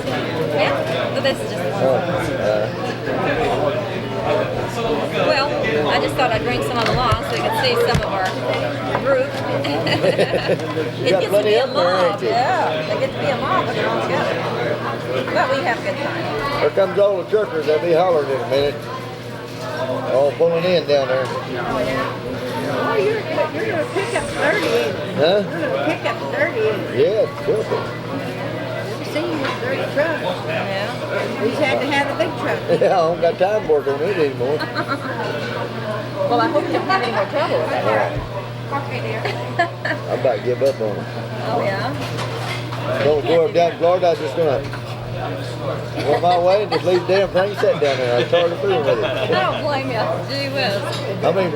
Yeah, but this is just one. Well, I just thought I'd bring some of them along so you could see some of our group. It gets to be a mob. Yeah, they get to be a mob when they're all together. But we have a good time. Here comes all the truckers. They'll be hollering in a minute. All pulling in down there. Oh, yeah. Oh, you're gonna pick up 30, ain't you? Huh? You're gonna pick up 30, ain't you? Yeah, it's filthy. Never seen you with 30 trucks. Yeah. We just had to have the big truck. Yeah, I don't got time to work on it anymore. Well, I hope you don't have any more trouble with that. Okay, dear. I'm about to give up on it. Oh, yeah? Don't go up down to Florida. I'm just gonna go my way and just leave the damn thing set down there. I'm tired of fooling with it. I don't blame you. Gee whiz. I mean,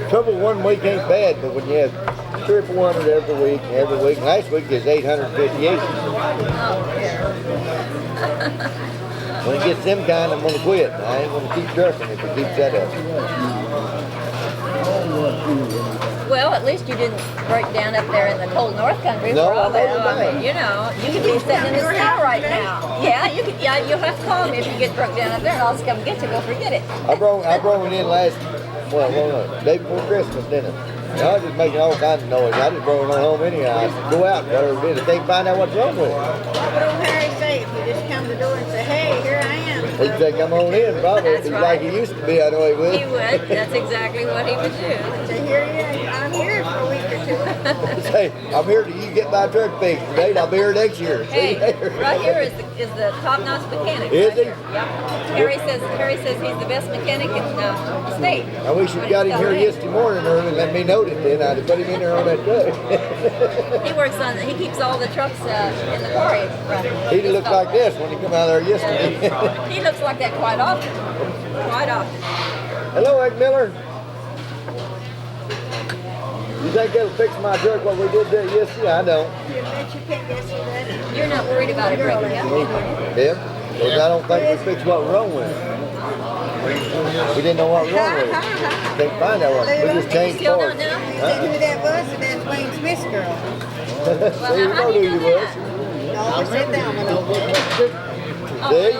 trouble one week ain't bad, but when you have 300 or 400 every week, last week is 858. Oh, dear. When it gets them kind, I'm gonna quit. I ain't gonna keep trucking if it keeps that up. Well, at least you didn't break down up there in the cold North Country No, for all that. no, no. I mean, you know, you could be sitting in the snow right now. Yeah, you could. Yeah, you'll have to call me if you get broke down up there, and I'll just come get you. Go forget it. I brought it in day before Christmas, didn't I? I was just making all kinds of noise. I just brought it on home anyhow. I said, go out, whatever it is. If they can find out what's wrong with it. What would old Harry say if you just come to the door and say, hey, here I am? He'd say, come on in, probably. That's He's right. like he used to be, I know he would. He would. That's exactly what he would do. Say, here I'm here for a week or two. Say, I'm here till you get my truck fixed today, and I'll be here next year. Hey, See you later. right here is the top-notch mechanic. Is right he? here. Yep. Harry says he's the best mechanic in the state. I wish you'd got him here yesterday morning early and let me know that then. I'd have put him in there on that truck. He keeps all the trucks in the car. He'd look like this when he come out there yesterday. He looks like that quite often. Quite often. Hello, Egg Miller. You think that'll fix my truck what we did there yesterday? I don't. You bet you can't guess who that is. You're not worried about it breaking down? Yeah? Because I don't think we fixed what was wrong with it. We didn't know what was wrong with it. Can't find out what. We just changed Still parts. You don't know? said who that was, and that's Wayne Smith's girl. So you know who you was. No, I said that one. Oh, See? really?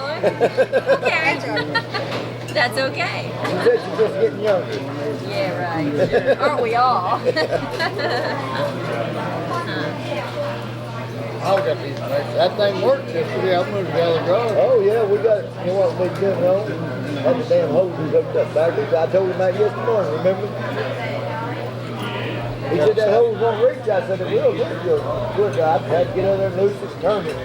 Okay. That's okay. She said she's just getting younger. Yeah, right. Aren't we all? That thing works yesterday. I moved the other road. Oh yeah, we got it. You know what we did wrong? Had the damn hoses hooked up backwards. I told him that yesterday morning, remember? He said that hose won't reach. I said it will. Good. I had to get over there and loose it, turn it.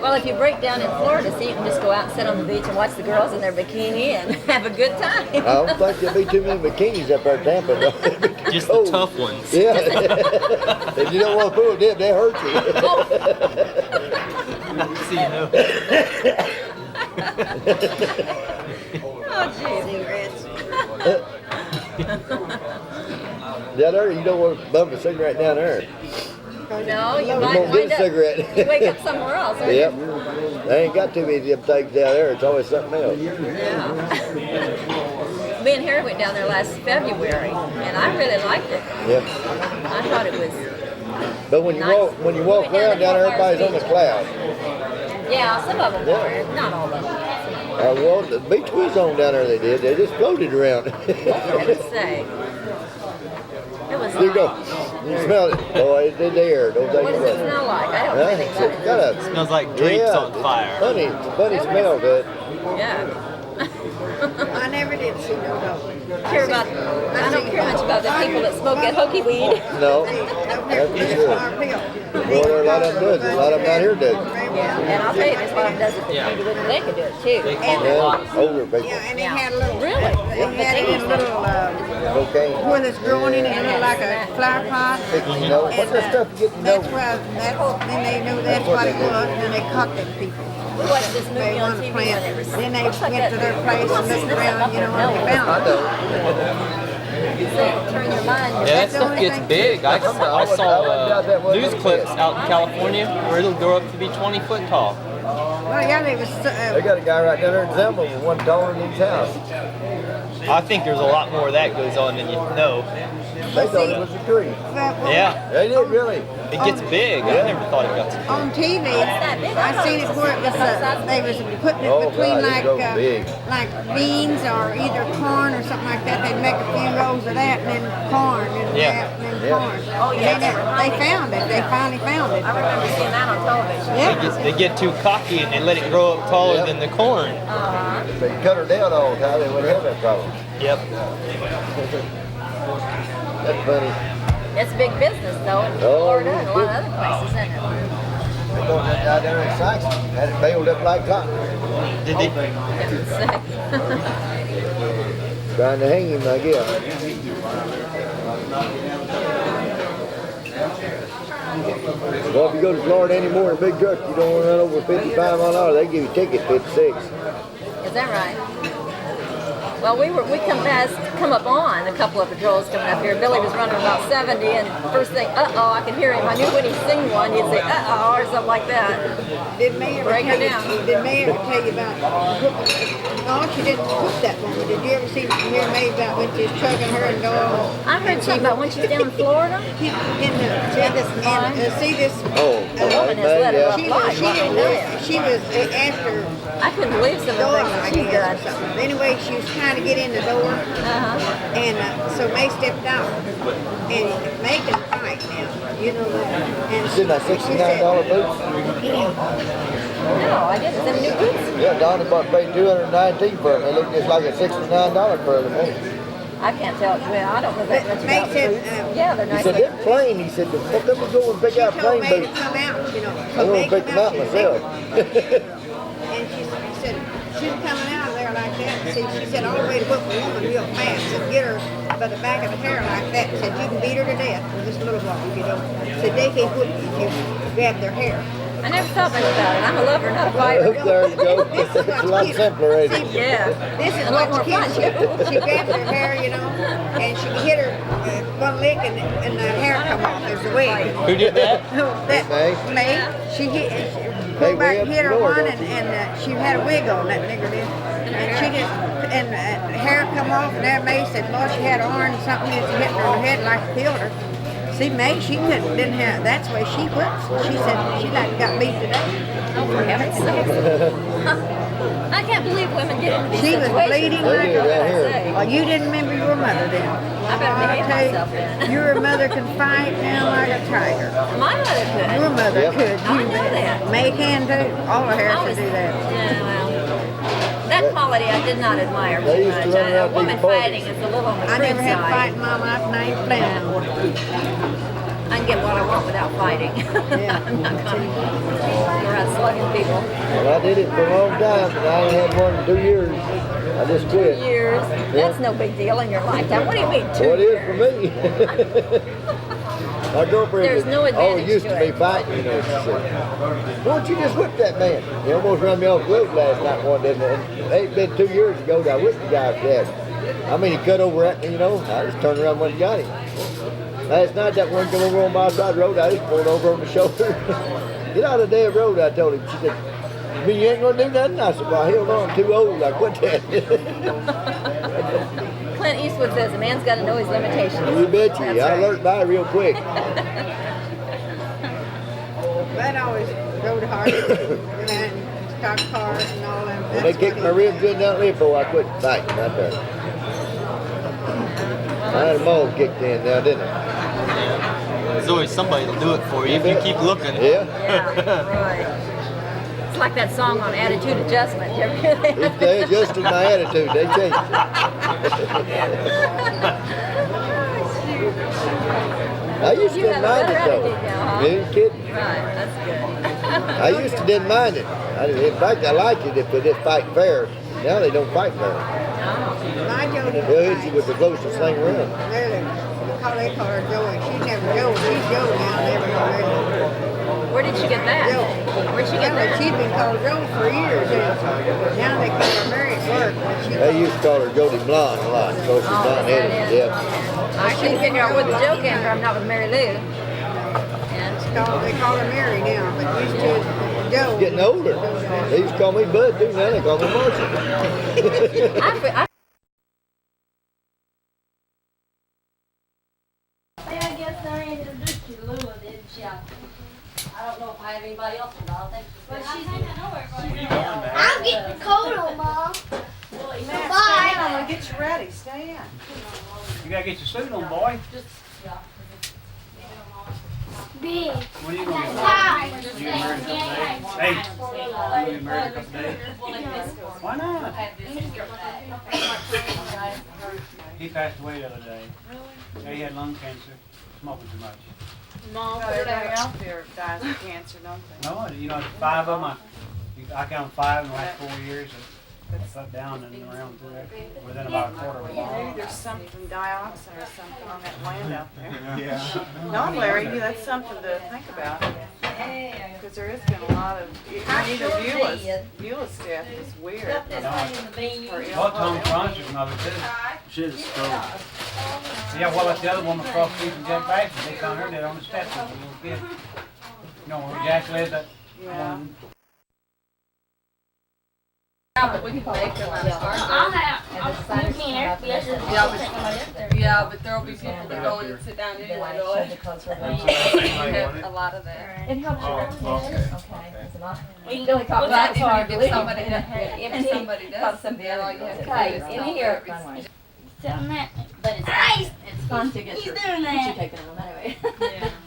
Well, if you break down in Florida, so you can just go out and sit on the beach and watch the girls in their bikini and have a good time. I don't think there'll be too many bikinis up there in Tampa, though. Just the tough ones. Yeah. If you don't want to fool them, they hurt you. So you know. Oh, jeez. Down there, you don't want to bum a cigarette down there. No, you You might won't get wind a up. cigarette. You wake up somewhere else. aren't Yep. you? They ain't got too many of them things down there. It's always something else. Yeah. Me and Harry went down there last February, and I really liked it. Yep. I thought it was. But when you Nice. walk We down went down to there, Fort everybody's on the Myers cloud. Yeah, some of them Yeah. were. Not all of them. Well, the beach was on down there. They did. They just floated around. For heaven's sake. It was There you go. like, You smell it. Oh, it's in the air. Don't take what it does it away. smell like? I don't Huh? know anything It's about it. got a Smells like drapes on fire. Funny, it's a funny smell, but Yeah. I never did see no dog. I don't care much about the people that smoke that hokey weed. no. That's for sure. Well, there are a lot of them does. A lot of them out here does. Yeah, and I'll tell you, this one does it for Yeah. people that they can do it too. They call it Yeah, lots. older people. Yeah, and they had a little. Really? They had it in a little, Cocaine. where it's growing in it, it looked like a flower pot. You know, what's that stuff you get to know? That's why, then they knew that's what it was, and then they cocked it people. We watched this They movie on wanted to TV plant. and it was Then they looks like went that. to their place and looked around, you know, and they I found it. know. Turn your mind. Yeah, that stuff gets big. I saw news clips out in California where it'll grow up to be 20 foot tall. Well, yeah, they was, They got a guy right down there in Zelma with one taller than his house. I think there's a lot more of that goes on than you know. They thought it was a tree. Yeah, They did really. it gets big. I never thought it got so On TV, that big? I seen it where it was, they was putting it Oh, between God, it like, grows big. like beans or either corn or something like that. They'd make a few rows of that and then corn and Yeah. that and then Yeah. corn. Oh, yeah, They found it. They finally found it. I remember seeing that on television. Yeah. They get too cocky and they let it grow up taller Yep. than the corn. If they cut her down all the time, they wouldn't have that problem. Yep. That's funny. It's big business though in Florida and a lot of other places, isn't it? They go down there in Saxon, had it baled up like cotton. Did they? Trying to hang him, I guess. Well, if you go to Florida anymore in a big truck, you don't want to run over 55 miles an hour. They give you a ticket 56. Is that right? Well, we come up on a couple of patrols coming up here. Billy was running about 70, and first thing, uh-oh, I could hear him. I knew when he'd sing one, he'd say, uh-oh, or something like that. Did May ever Break her tell you? down. Did May ever tell you about? No, she didn't cook that one. But did you ever hear May about when she was chugging her and going? I heard something about when she's down in Florida. See this. Oh, woman has let her yeah. up. She was after I couldn't believe some of the door, things I that she guess, or did. something. Anyway, she was trying to get in the door, and so May stepped out, and May can fight now, you know. And You seen that $69 boots? No, I didn't. Them new boots. Yeah, Donnie bought paid $219 for them. They look just like a $69 pair to me. I can't tell. Well, I don't know that much May about said, boots. Yeah, they're He nice. said, they're plain. He said, the fuck up and go and pick she out told plain May to boots. come out, you know. I want to pick them out she was myself. And she said, she's coming out of there like that. See, she said, all the way to whip a woman real fast. Said, get her by the back of the hair like that. Said, you can beat her to death with this little ball, you know. Said, they can whip you if you grab their hair. I never thought much about it. I'm a lover, not a fighter. There you go. It's a lot simpler, ain't it? Yeah. This is A lot what more she fun. She grabs her hair, you know, and she hit her one lick and the hair come off. There's a wig. Who did that? That May? May, she hit, Hey, pulled back way and up hit her north, one, don't you? and she had a wig on, that nigger did. And she just, and hair come off, and that May said, Lord, she had orange something that's hitting her in the head like it killed her. See, May, she didn't have, that's the way she whips. She said she like got beat today. Oh, for heaven's sake. I can't believe women get into these She was situations. bleeding They like do a down here. Well, you didn't remember your mother then. I better behave I'll tell you, myself then. your mother can fight now like a tiger. My mother could. Your mother Yep. could. I know that. May can too. All her hair I can was, do that. yeah, well, that quality I did not admire They too used to much. run A around woman these parties. fighting is a little on the I crude never had to side. fight in my life, and I ain't planning on it. I can get what I want without fighting. I'm not going to go around slugging people. Well, I did it for a long time, but I ain't had one in 2 years. I just quit. Years. That's no big deal in your lifetime. What do you mean 2 Well, it is years? for me. My girlfriend There's said, no oh, it advantage used to to be it." fighting, you know. She said, why don't you just whip that man? He almost ran me off the road last night one day. And it ain't been 2 years ago that I whipped the guy for that. I mean, he cut over at me, you know. I just turned around and went and got him. Last night, that one come over on my side of the road. I just pulled over on the shoulder. Get out of the damn road, I told him. She said, you mean you ain't gonna do nothing? I said, well, hell no, I'm too old. I quit that. Clint Eastwood says a man's got to know his limitations. You bet you. That's I right. learned by real quick. That always rode hard and stock cars and all that. When they kicked my ribs in down there, boy, I quit fighting right there. I had them all kicked in now, didn't I? There's always somebody that'll do it for you if you keep looking. Yeah. Yeah, right. It's like that song on attitude adjustment. You ever hear that? They adjusted my attitude. They changed it. I used to You didn't have a mind better it though. attitude now, huh? You ain't kidding. Right, that's good. I used to didn't mind it. In fact, I liked it if they did fight fair. Now they don't fight fair. My Jody They'll hit you with the closest thing around. Really, they call her Joey. She's never Joe. She's Joe now, never really. Where did she get that? Joe. Where'd she get Well, that? she's been called Joe for years. And now they call her Mary at work. But she They used to call her Jody Blonde a lot. Because she's Oh, blonde that headed. is. Yep. I couldn't figure out where the joke came from. Not with Mary Lou. And they call her Mary now, but used to Joe. Getting older. They used to call me Bud too. Now they call me Marshall. I have anybody else involved. I'm getting cold, Mom. Bye. I'm gonna get you ready. Stay in. You gotta get your suit on, boy. Big. When are you gonna get Bye. married? You get married in a couple days? Hey, you get married in a couple days? Why not? He passed away the other day. Really? Yeah, he had lung cancer, smoking too much. Mom, everybody out there dies of cancer, don't they? No, you know, 5 of them. I counted 5 in the last 4 years. That's up, down, and around through there. Within about a quarter of a Maybe mile. there's something dioxin or something on that land out there. Yeah. No, Larry, that's something to think about. Because there has been a lot of, even Beulah's death is weird. Well, Tom Cruncher's mother too. She had a stroke. Yeah, well, that's the other woman across the street from Jack Baxter. They found her dead on the steps as a little kid. You know, where Jack lives, that one. Yeah, but we can make them out of I'll have, you can't, yes, Yeah, but there'll be people that go in and sit down anyway, though. a lot of that. It helps your reputation. we can Really talk about Well, hard if somebody, if somebody does, somebody all you have to do Okay, is in tell here. them. tell them that. But it's Fun to get He's your doing that. taken home anyway.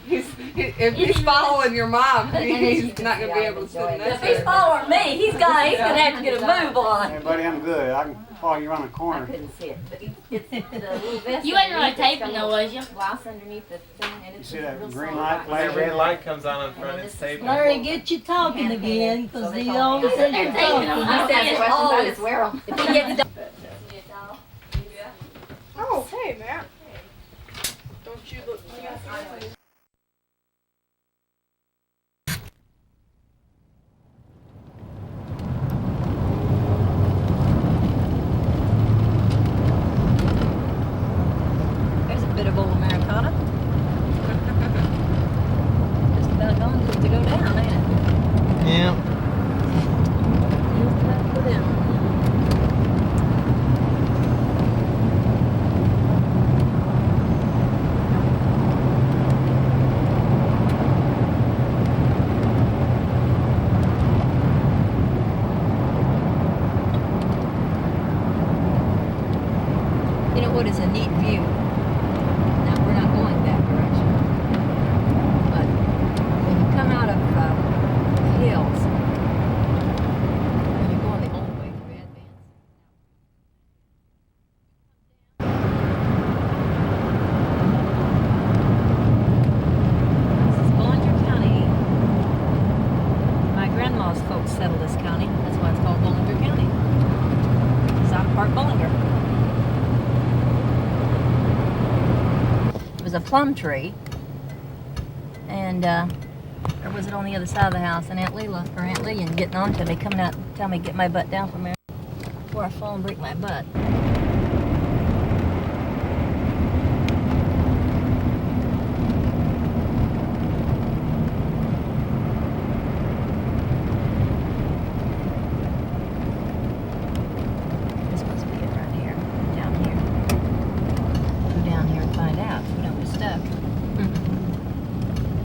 If he's following your mom, he's not gonna be able to sit in that If he's chair. following me, he's gonna have to get a move on. Hey, buddy, I'm good. I can follow you around the corner. Couldn't see it, but it's the little vest. You ain't really taping though, was you? Blouse underneath the thing, and You it's see that real green soft. light That flashing? red light comes on in front, it's taping. Larry, get you talking again, because he always says They're you're taping talking. them. He I says said, questions, I oh, just wear 'em. If he gets done. Oh, hey, Matt. Don't you look There's a bit of old Americana. Just about gone to go down, ain't it? Yeah. Just about to go down. You know what is a neat view? Now, we're not going that direction. But when you come out of the hills, when you're going the old way through Advance, this is Bollinger County. My grandma's folks settled this county. That's why it's called Bollinger County. South Park, Bollinger. It was a plum tree, and or was it on the other side of the house? And Aunt Lillian getting on to me, coming out and telling me to get my butt down from there before I fall and break my butt. This must be it right here, down here. Go down here and find out. We don't get stuck.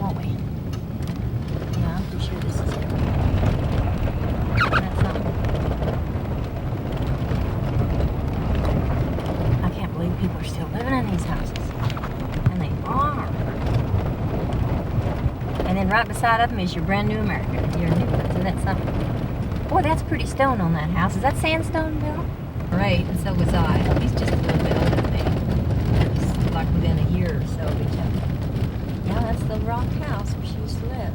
Won't we? Yeah, I'm pretty sure this is it. That's something. I can't believe people are still living in these houses. And they are. And then right beside of them is your brand new America. Your new place. Isn't that something? Boy, that's pretty stone on that house. Is that sandstone, Bill? Right, and so was I. He's just a little bit older than me. It's like within a year or so of each other. Yeah, that's the rock house where she used to live.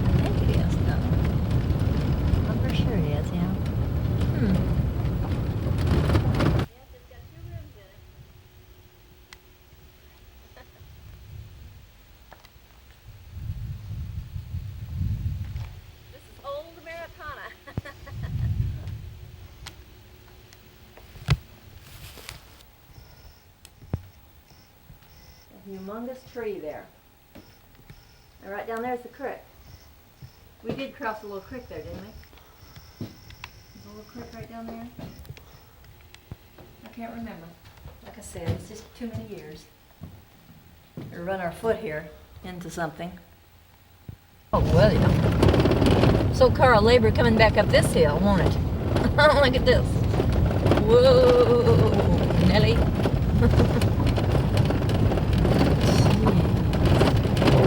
I think it is, though. I'm pretty sure it is, yeah. This is old Americana. A humongous tree there. And right down there's the creek. We did cross a little creek there, didn't we? There's a little creek right down there. I can't remember. Like I said, it's just too many years. or run our foot here into something. Oh, well, yeah. So, Carl, labor coming back up this hill, won't it? Look at this. Whoa, Nelly.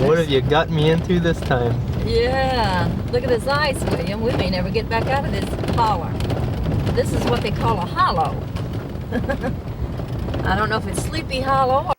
What have you got me into this time? Yeah, look at this ice, William. We may never get back out of this holler. This is what they call a hollow. I don't know if it's Sleepy Hollow or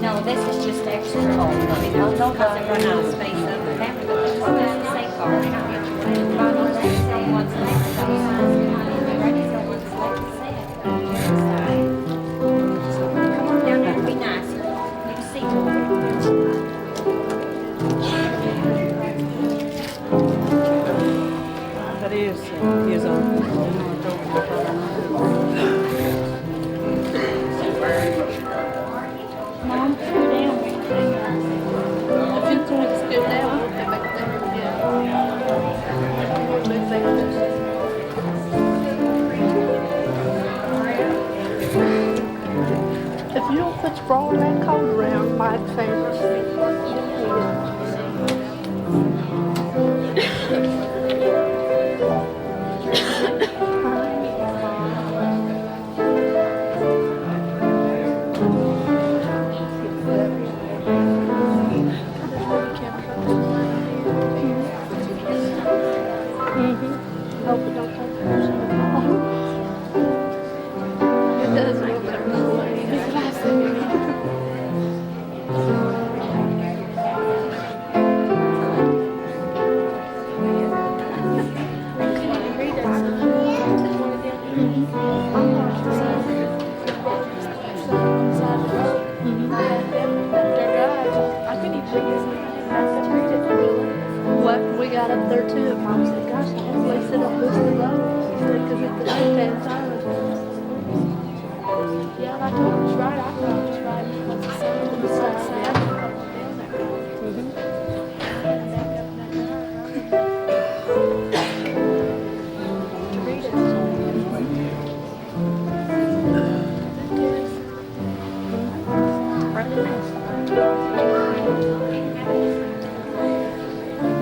No, this is just extra. I mean, I'll know because they run out of space up the family, but this one is the safe card. They don't get your credit card. One's next to one's come on down there and be nice. You can see to That is his own. Mom, sit down. If you want to sit down, we'll get back there. If you don't put your bra and that coat around my face. Hope it don't take personal. too. And Mom said, gosh, I hope they sit on this alone. She said, because it's the left-hand side of it. Yeah, and I told her it was right. I thought it was right because the sun was on the side down there.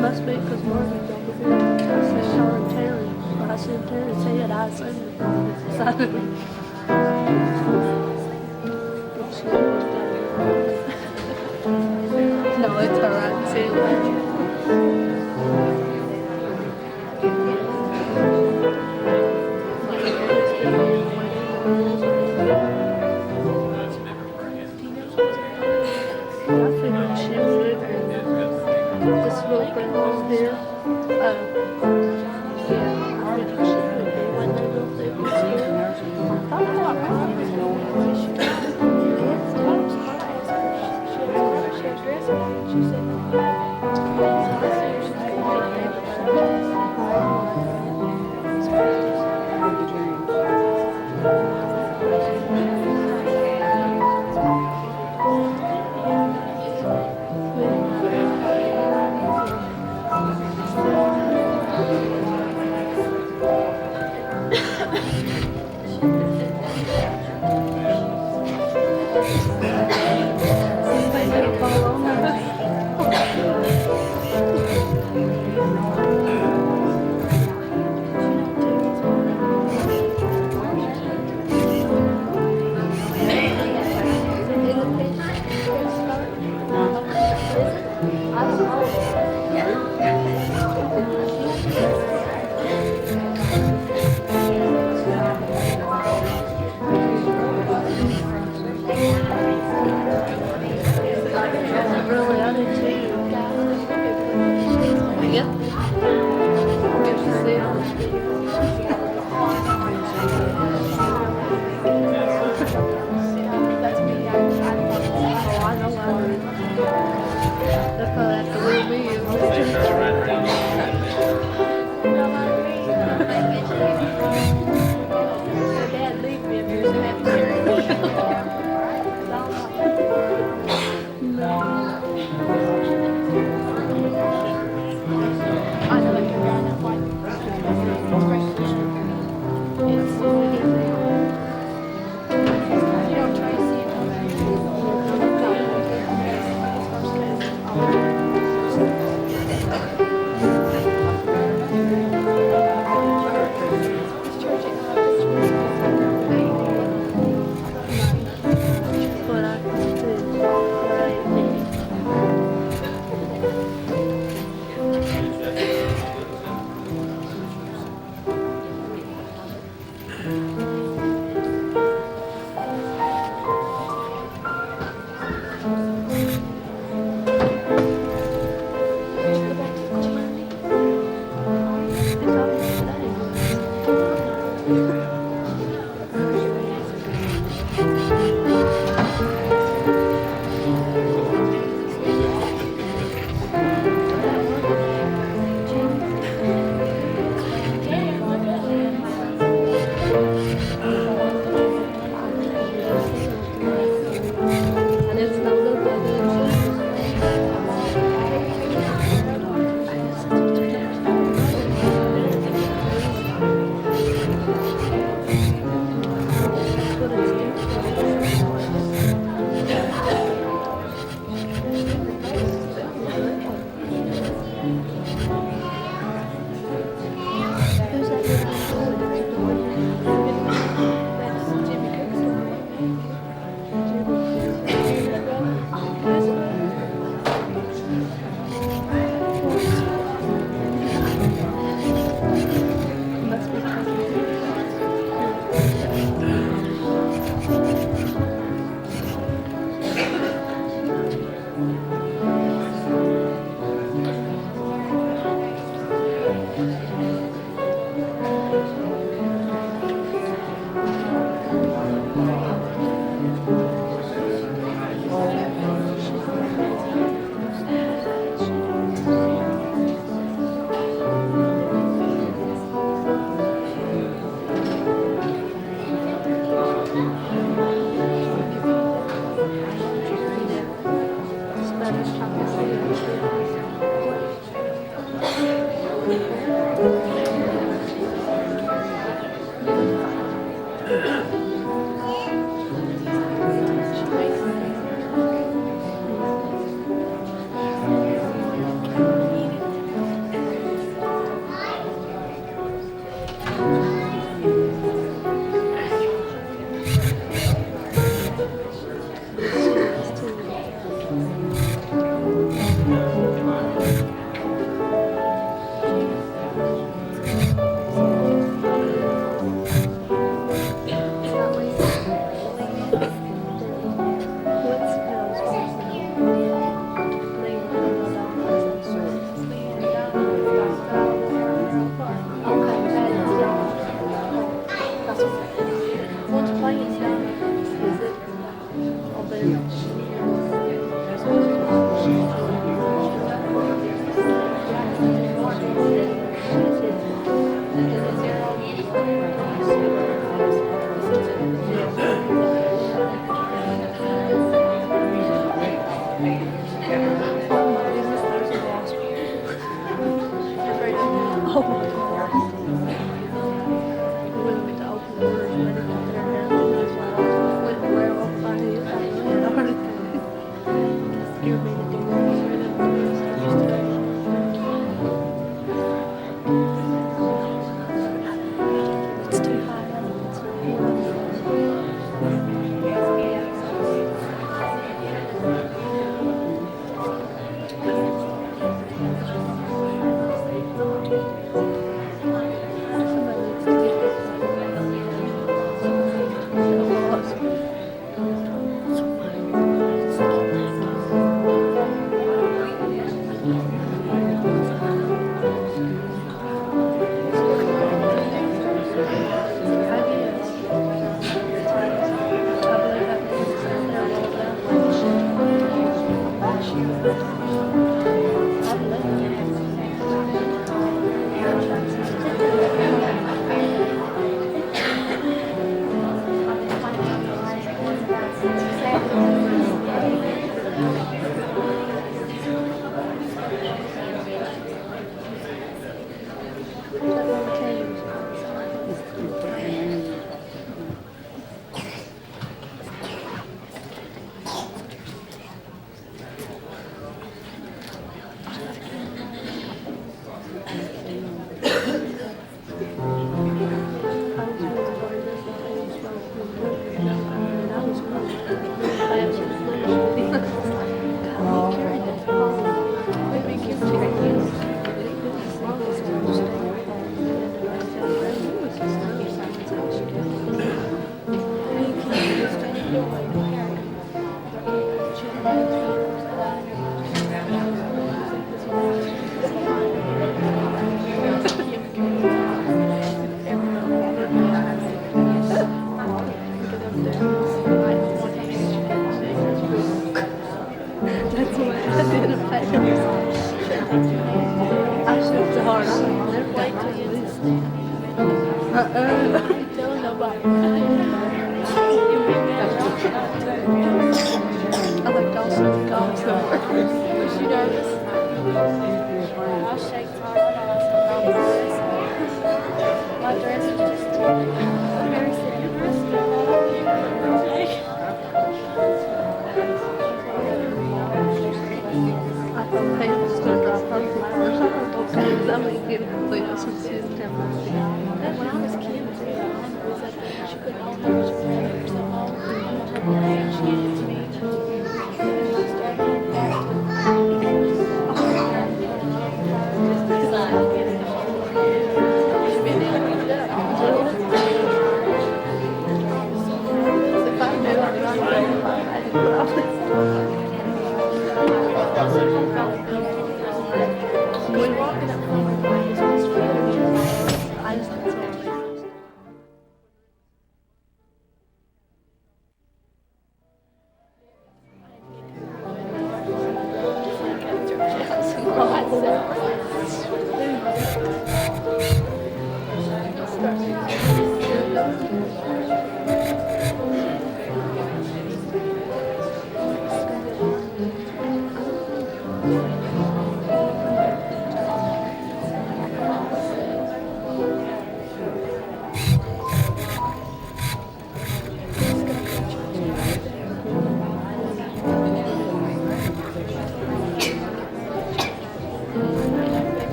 Must be because Margaret's over here. I said, Sean Terry. I said, Terry's head. I assumed it was beside of me. No, it's alright. See you later. I figured she would. This little girl here. Yeah, I figured she would be when they built their school. I thought she said,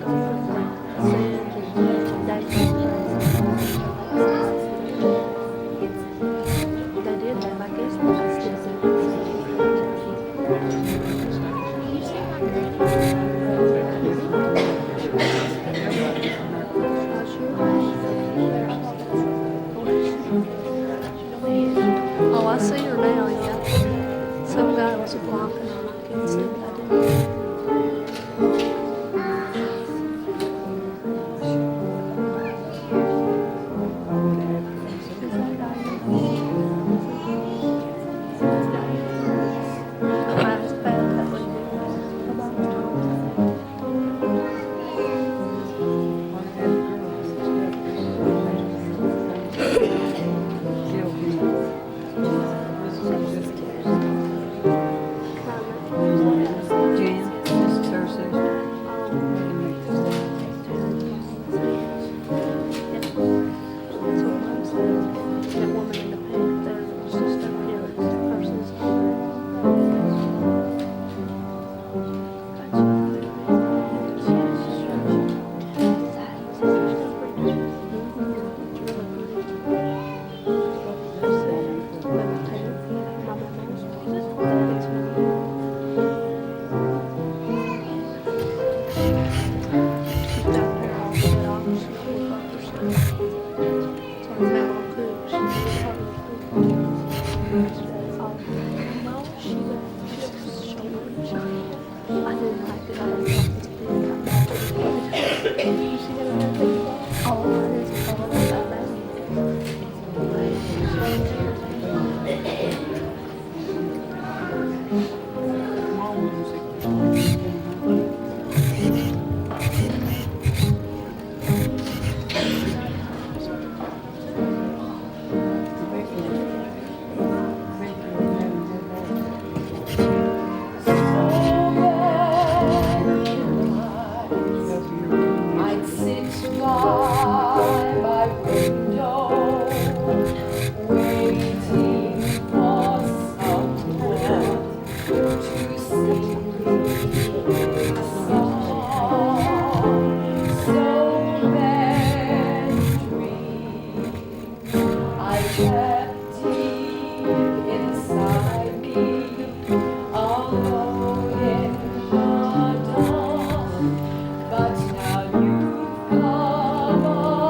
They did have, I guess, they still do. Oh, I see her now, yeah. Some guy was blocking her. I couldn't see what I did. Mine's bad that way. Jan, this is her sister. That woman in the pink there was just up here. Her sister. I'd sit by my window, waiting for someone to sing me a song. So many dreams I kept deep inside me, alone in the dawn. But now you've come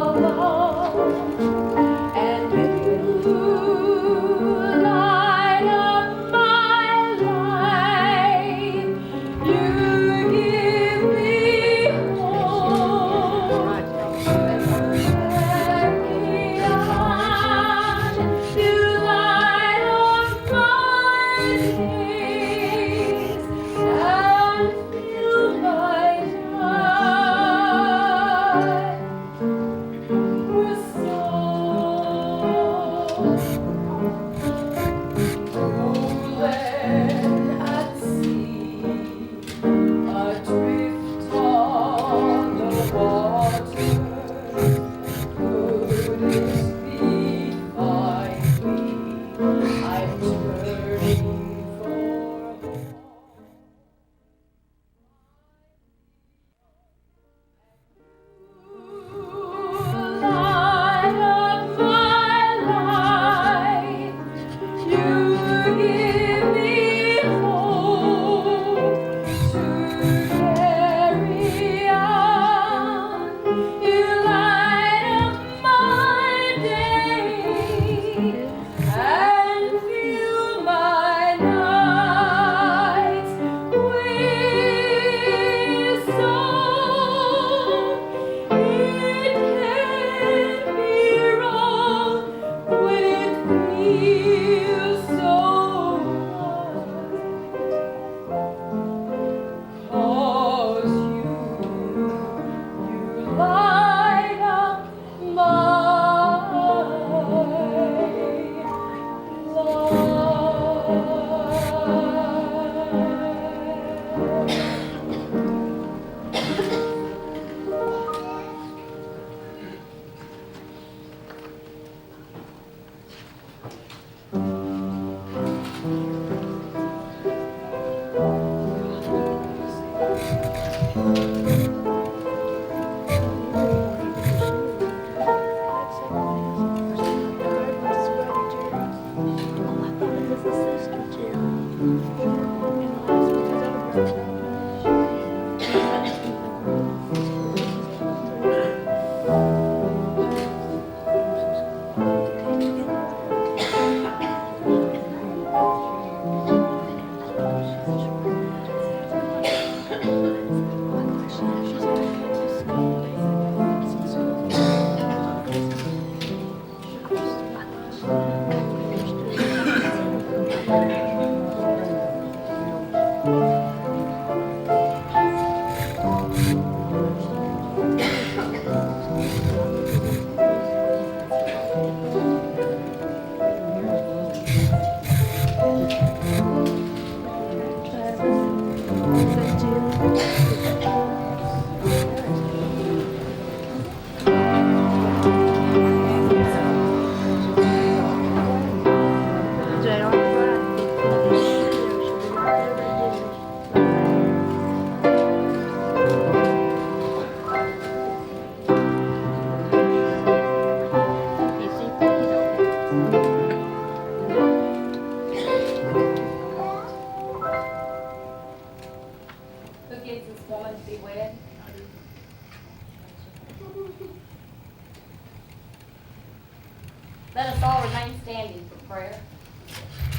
standing for prayer.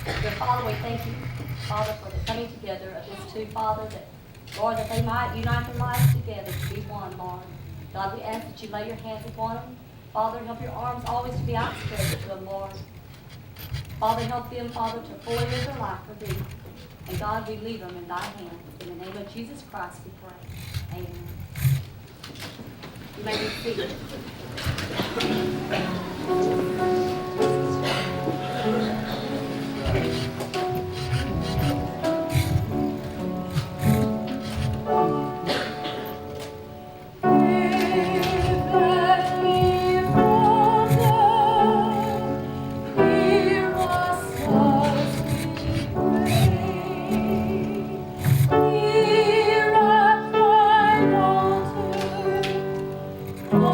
Dear Father, we thank you, Father, for the coming together of these two, Father, that, Lord, that they might unite their lives together to be one, Lord. God, we ask that you lay your hands upon them. Father, help your arms always to be outstretched to them, Lord. Father, help them, Father, to fully live their life for thee. And God, we leave them in thy hands. In the name of Jesus Christ we pray. Amen. You may be seated.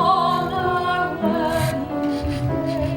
On our wedding day.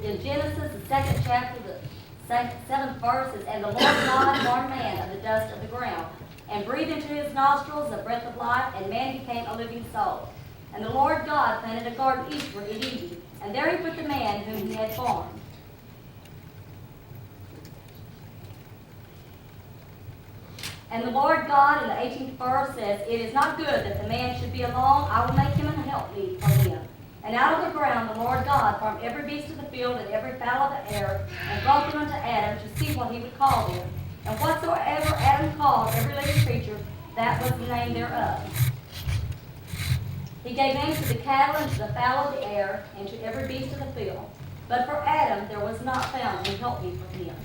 In Genesis, the second chapter, the seventh verse is, "And the Lord God formed man of the dust of the ground, and breathed into his nostrils the breath of life, and man became a living soul. And the Lord God planted a garden eastward in Eden, and there he put the man whom he had formed." And the Lord God in the 18th verse says, "It is not good that the man should be alone. I will make him an helpmeet for him." And out of the ground the Lord God formed every beast of the field and every fowl of the air, and brought them unto Adam to see what he would call them. And whatsoever Adam called every living creature, that was the name thereof. He gave names to the cattle, and to the fowl of the air, and to every beast of the field. But for Adam there was not found an helpmeet for him.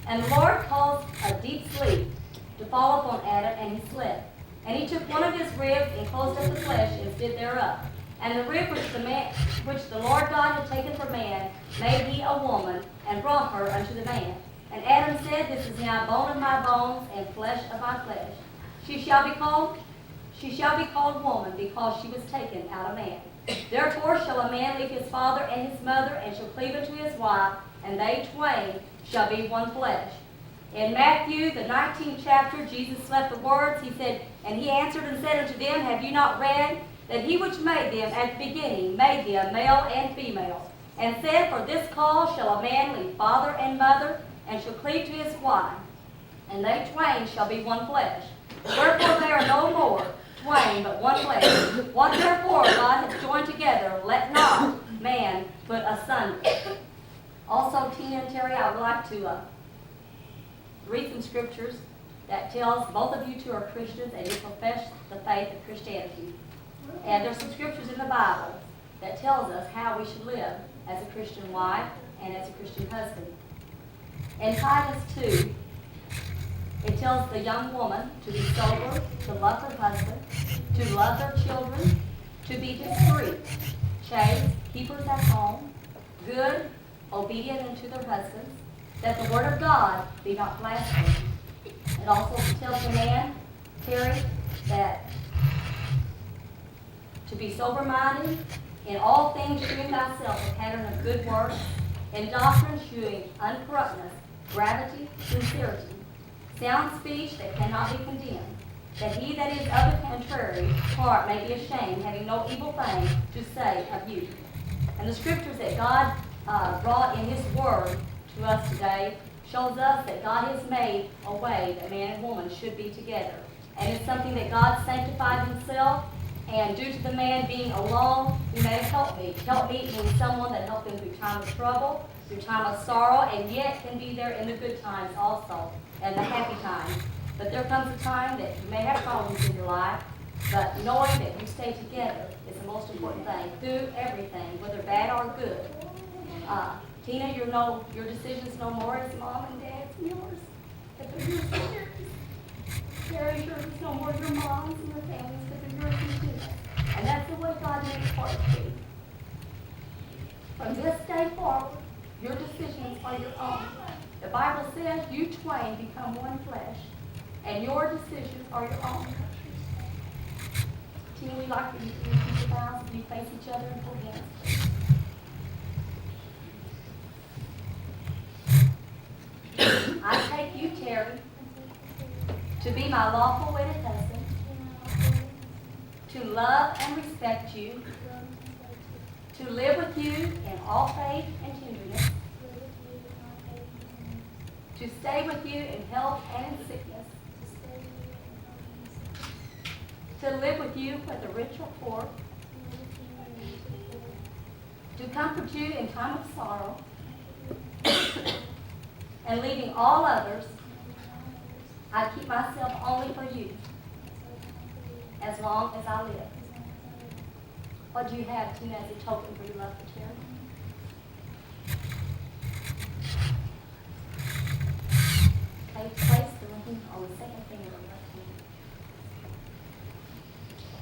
And the Lord caused a deep sleep to fall upon Adam, and he slept. And he took one of his ribs, and closed up the flesh instead thereof. And the rib which the Lord God had taken from man, made he a woman, and brought her unto the man. And Adam said, "This is now bone of my bones, and flesh of my flesh. She shall be called woman, because she was taken out of man. Therefore shall a man leave his father and his mother, and shall cleave unto his wife, and they twain shall be one flesh." In Matthew, the 19th chapter, Jesus left the words. He said, "And he answered and said unto them, Have you not read that he which made them at the beginning made them male and female? And said, For this cause shall a man leave father and mother, and shall cleave to his wife, and they twain shall be one flesh. Wherefore they are no more twain, but one flesh. What therefore God hath joined together, let not man put asunder. Also, Tina and Terry, I would like to read some scriptures that tells both of you two are Christians and you profess the faith of Christianity. And there's some scriptures in the Bible that tells us how we should live as a Christian wife and as a Christian husband. In Titus 2, it tells the young woman to be sober, to love her husband, to love their children, to be discreet, chaste, keepers at home, good, obedient unto their husbands, that the word of God be not blasphemed. It also tells the man, Terry, that to be sober-minded, in all things shewing thyself a pattern of good works, in doctrine shewing uncorruptness, gravity, sincerity, sound speech that cannot be condemned, that he that is of the contrary part may be ashamed, having no evil thing to say of you. And the scriptures that God brought in his word to us today shows us that God has made a way that man and woman should be together. And it's something that God sanctified himself, and due to the man being alone, he made a helpmeet. Helpmeet means someone that helped him through time of trouble, through time of sorrow, and yet can be there in the good times also, and the happy times. But there comes a time that you may have problems in your life, but knowing that you stay together is the most important thing through everything, whether bad or good. Tina, your decision's no more as mom and dad's and yours. But they're yours and yours. Terry, yours is no more your mom's and your family's, but they're yours and yours. And that's the way God made it for it to be. From this day forward, your decisions are your own. The Bible says you twain become one flesh, and your decisions are your own. Tina, we'd like for you to repeat your vows as you face each other and hold hands. I take you, Terry, to be my lawful wedded husband, to love and respect you, to live with you in all faith and tenderness, to stay with you in health and in sickness, to live with you whether rich or poor, to comfort you in time of sorrow, and leaving all others, I keep myself only for you as long as I live. What do you have, Tina, as a token for your love for Terry? Okay, place the ring on the second finger of your left hand.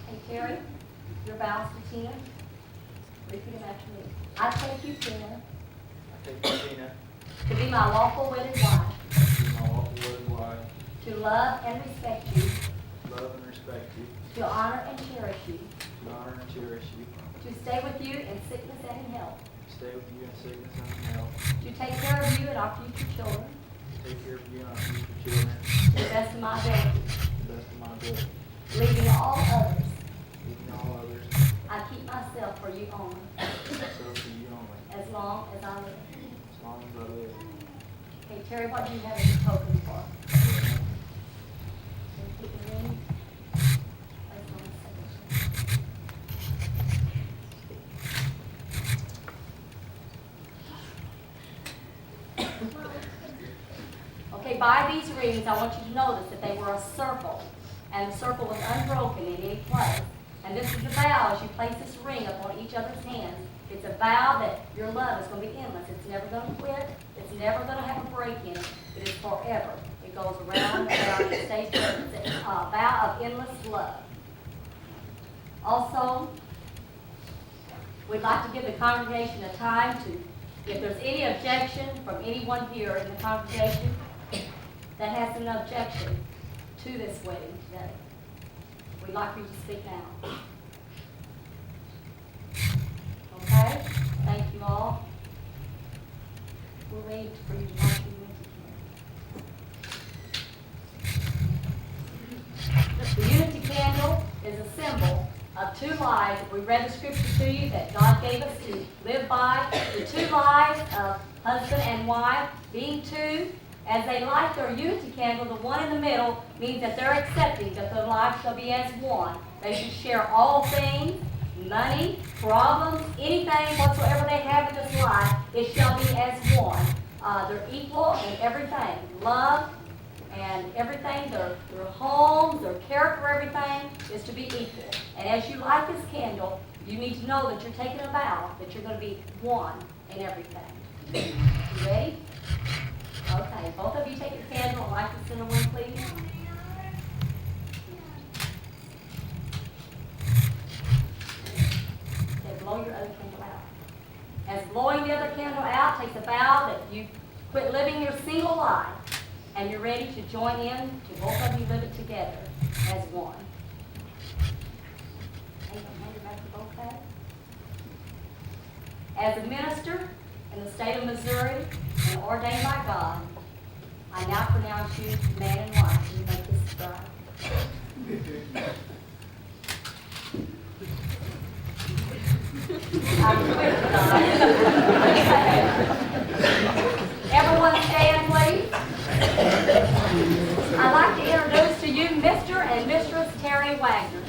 Hey, Terry, your vows to Tina. Repeat them after me. I take you, Tina, I take you, Tina, to be my lawful wedded wife, to be my lawful wedded wife, to love and respect you, love and respect you, to honor and cherish you, to honor and cherish you, to stay with you in sickness and in health, to stay with you in sickness and in health, to take care of you and our future children, to take care of you and our future children, to the best of my ability, to the best of my ability, leaving all others. leaving all others, I keep myself for you only, myself to you only, as long as I live. as long as I live. Okay, Terry, what do you have as a token for? Keep the ring. Place on the second. Okay, by these rings, I want you to notice that they were a circle, and the circle was unbroken in any place. And this is the vow as you place this ring upon each other's hands. It's a vow that your love is going to be endless. It's never going to quit. It's never going to have a break in it. It is forever. It goes around and around and stays there. It's a vow of endless love. Also, we'd like to give the congregation a time to, if there's any objection from anyone here in the congregation that has an objection to this wedding today, we'd like for you to speak now. Okay? Thank you all. We'll wait for you to watch your The unity candle is a symbol of two lives. We read the scripture to you that God gave us to live by. The two lives of husband and wife being two, As they light their unity candle, the one in the middle means that they're accepting that their life shall be as one. They should share all things, money, problems, anything whatsoever they have in this life, it shall be as one. They're equal in everything. Love and everything, their homes, their character, everything is to be equal. And as you light this candle, you need to know that you're taking a vow that you're going to be one in everything. You ready? Okay, both of you take your candle and light the center one, please. Okay, blow your other candle out. As blowing the other candle out takes a vow that you quit living your single life and you're ready to join in to both of you live it together as one. Okay, hand it back to both sides. As a minister in the state of Missouri and ordained by God, I now pronounce you man and wife. You make this bride. Everyone stand, please. I'd like to introduce to you Mr. and Mistress Terry Wagner.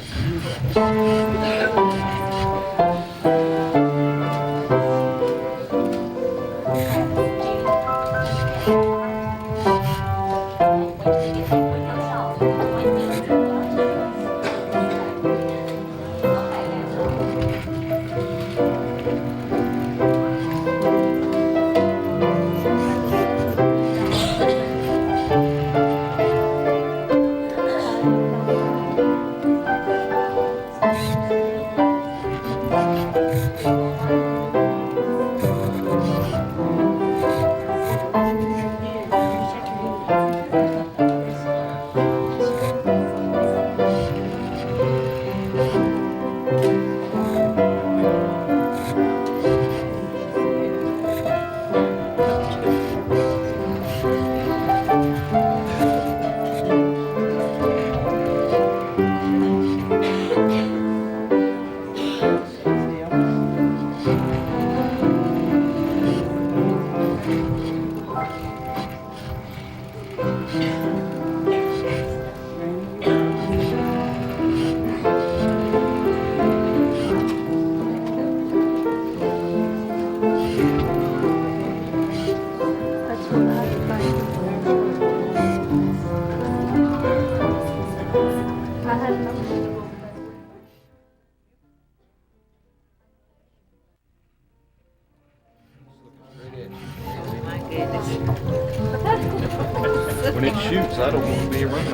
When it shoots, I don't want to be around.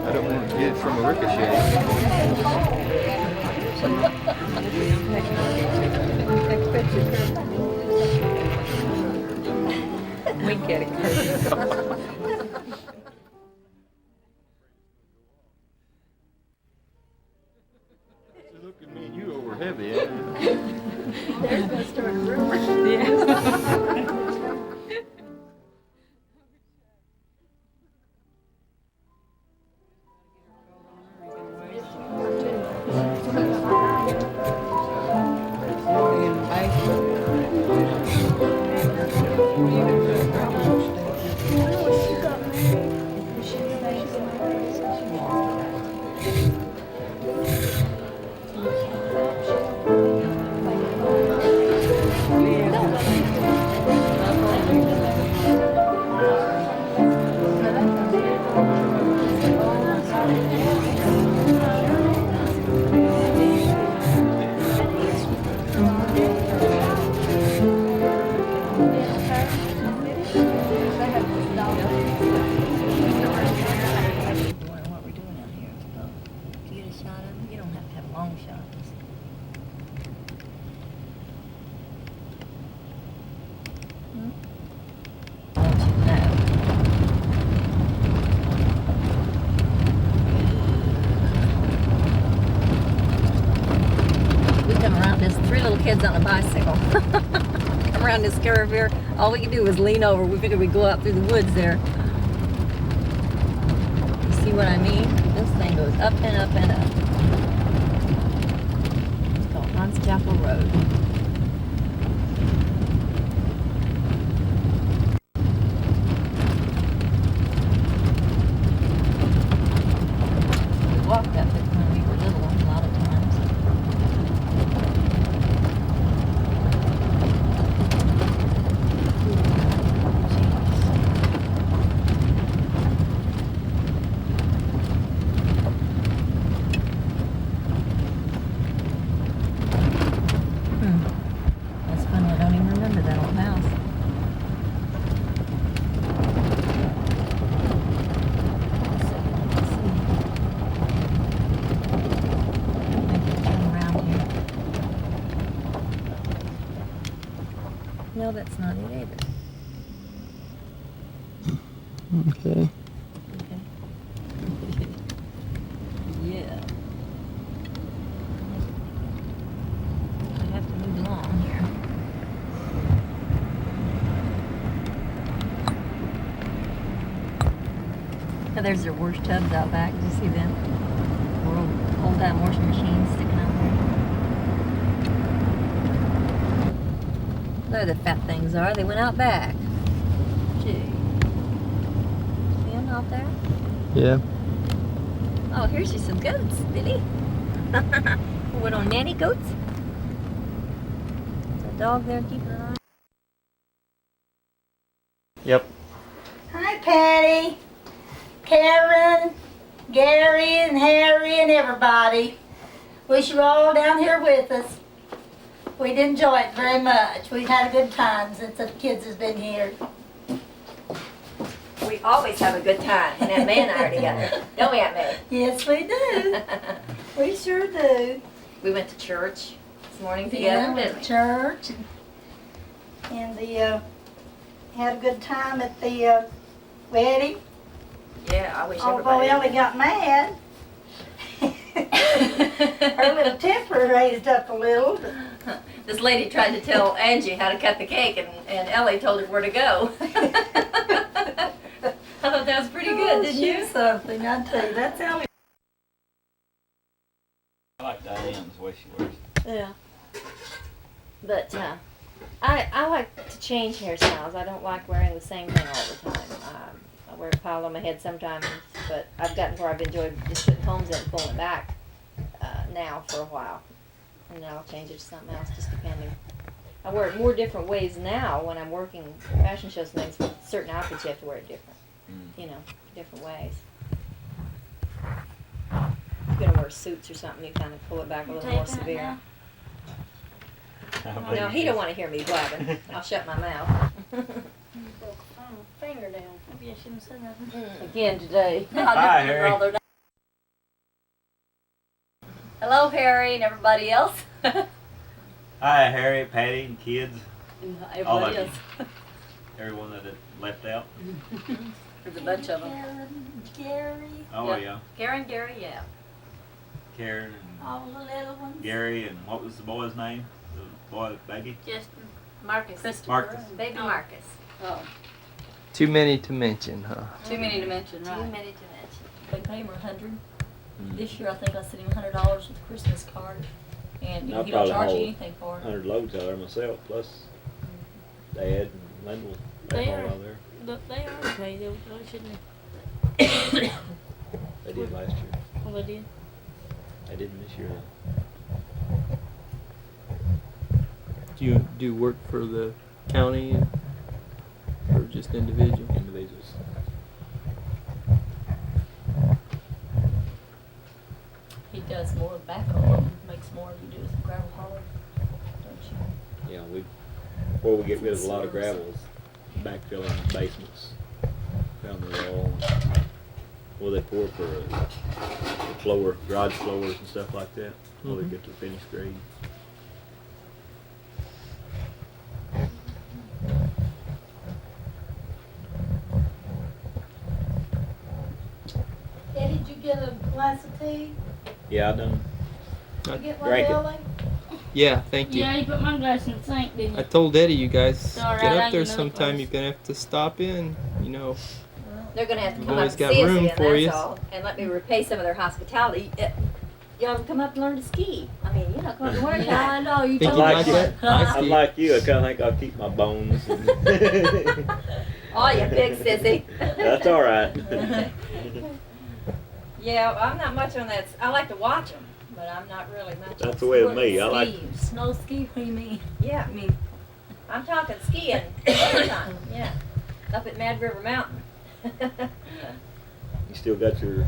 I don't want to get it from a ricochet. Wink at it. Look at me and you over heavy, eh? There's gonna start a rumor. Kids on a bicycle. Come around this curve here. All we can do is lean over. We figured we'd go out through the woods there. You see what I mean? This thing goes up and up and up. It's called Hans Chapel Road. that's not it either. Okay. Okay. Yeah. I have to move along here. Oh, there's their wash tubs out back. Did you see them? Old time washing machines sticking out there. There the fat things are. They went out back. Gee. See them out there? Yeah. Oh, here's you some goats, Billy. What, on nanny goats? Is a dog there keeping an eye? Yep. Hi, Patty, Karen, Gary, and Harry, and everybody. Wish you were all down here with us. We'd enjoy it very much. We've had a good time since the kids has been here. We always have a good time when Aunt May and I are together. Don't we, Aunt May? Yes, we do. We sure do. We went to church this morning Yeah, together, we didn't went we? to church and had a good time at the wedding. Yeah, I wish Although everybody. Ellie got mad. Her little temper raised up a little. This lady tried to tell Angie how to cut the cake, and Ellie told her where to go. I thought that was pretty good, didn't you? Something, I tell you, that's Ellie. I like Diane's the way she wears it. Yeah. But I like to change hairstyles. I don't like wearing the same thing all the time. I wear a pile on my head sometimes, but I've gotten where I've enjoyed just putting combs in and pulling it back now for a while. And then I'll change it to something else, just depending. I wear it more different ways now when I'm working fashion shows and things. With certain outfits, you have to wear it different. You know, different ways. If you're gonna wear suits or something, you kind of pull it back a little more severe. No, he don't want to hear me blabbing. I'll shut my mouth. Finger down. Maybe I shouldn't say nothing. Again today. Hi, Harry. Hello, Harry, and everybody else. Hi, Harry, Patty, and kids. All of Everybody you. else. Everyone that left out. There's a bunch of them. Karen, Gary, Oh, Yep. yeah. Karen, Gary, yeah. Karen and all the little ones. Gary, and what was the boy's name? The boy, baby? Justin. Marcus. Marcus. Baby Marcus. Oh. Too many to mention, huh? Too many to mention, Too right? many to mention. They pay him $100. Mm. This year I think I sent him $100 with a Christmas card, and I'll he don't probably charge you hold anything for it. 100 loads out there myself, plus Dad and Lendl. They all are. out there. But they are okay. They shouldn't. They did last year. Well, they did. They didn't this year. Do you do work for the county or just individual? Individuals. He does more backhoe, makes more than you do with the gravel hauler, don't you? Yeah, before we get rid of a lot of gravels, backfilling basements, down the wall. Well, they pour for the floor, garage floors and stuff like that, while they get to the finished grade. Eddie, did you get a glass of tea? Yeah, I done. Did you get one, Drank it. Ellie? Yeah, thank you. Yeah, you put my glass in the sink, didn't I you? told Eddie you guys All right, get I up there can know the sometime. place. You're gonna have to stop in. You know, They're gonna have to We've come up always and got see us room again, for that's you. all, and let me repay some of their hospitality. Y'all can come up and learn to ski. I mean, you know, come up and learn Yeah, I know. You think told you me. like that? I I'm ski. like you, I kinda think I'll keep my bones. And Oh, you big sissy. That's all right. Yeah, well, I'm not much on that. I like to watch them, but I'm not really much. That's the way with me. I like. Ski, snow ski, what do you mean? Yeah, I mean, I'm talking skiing all the time. Yeah, up at Mad River Mountain. You still got your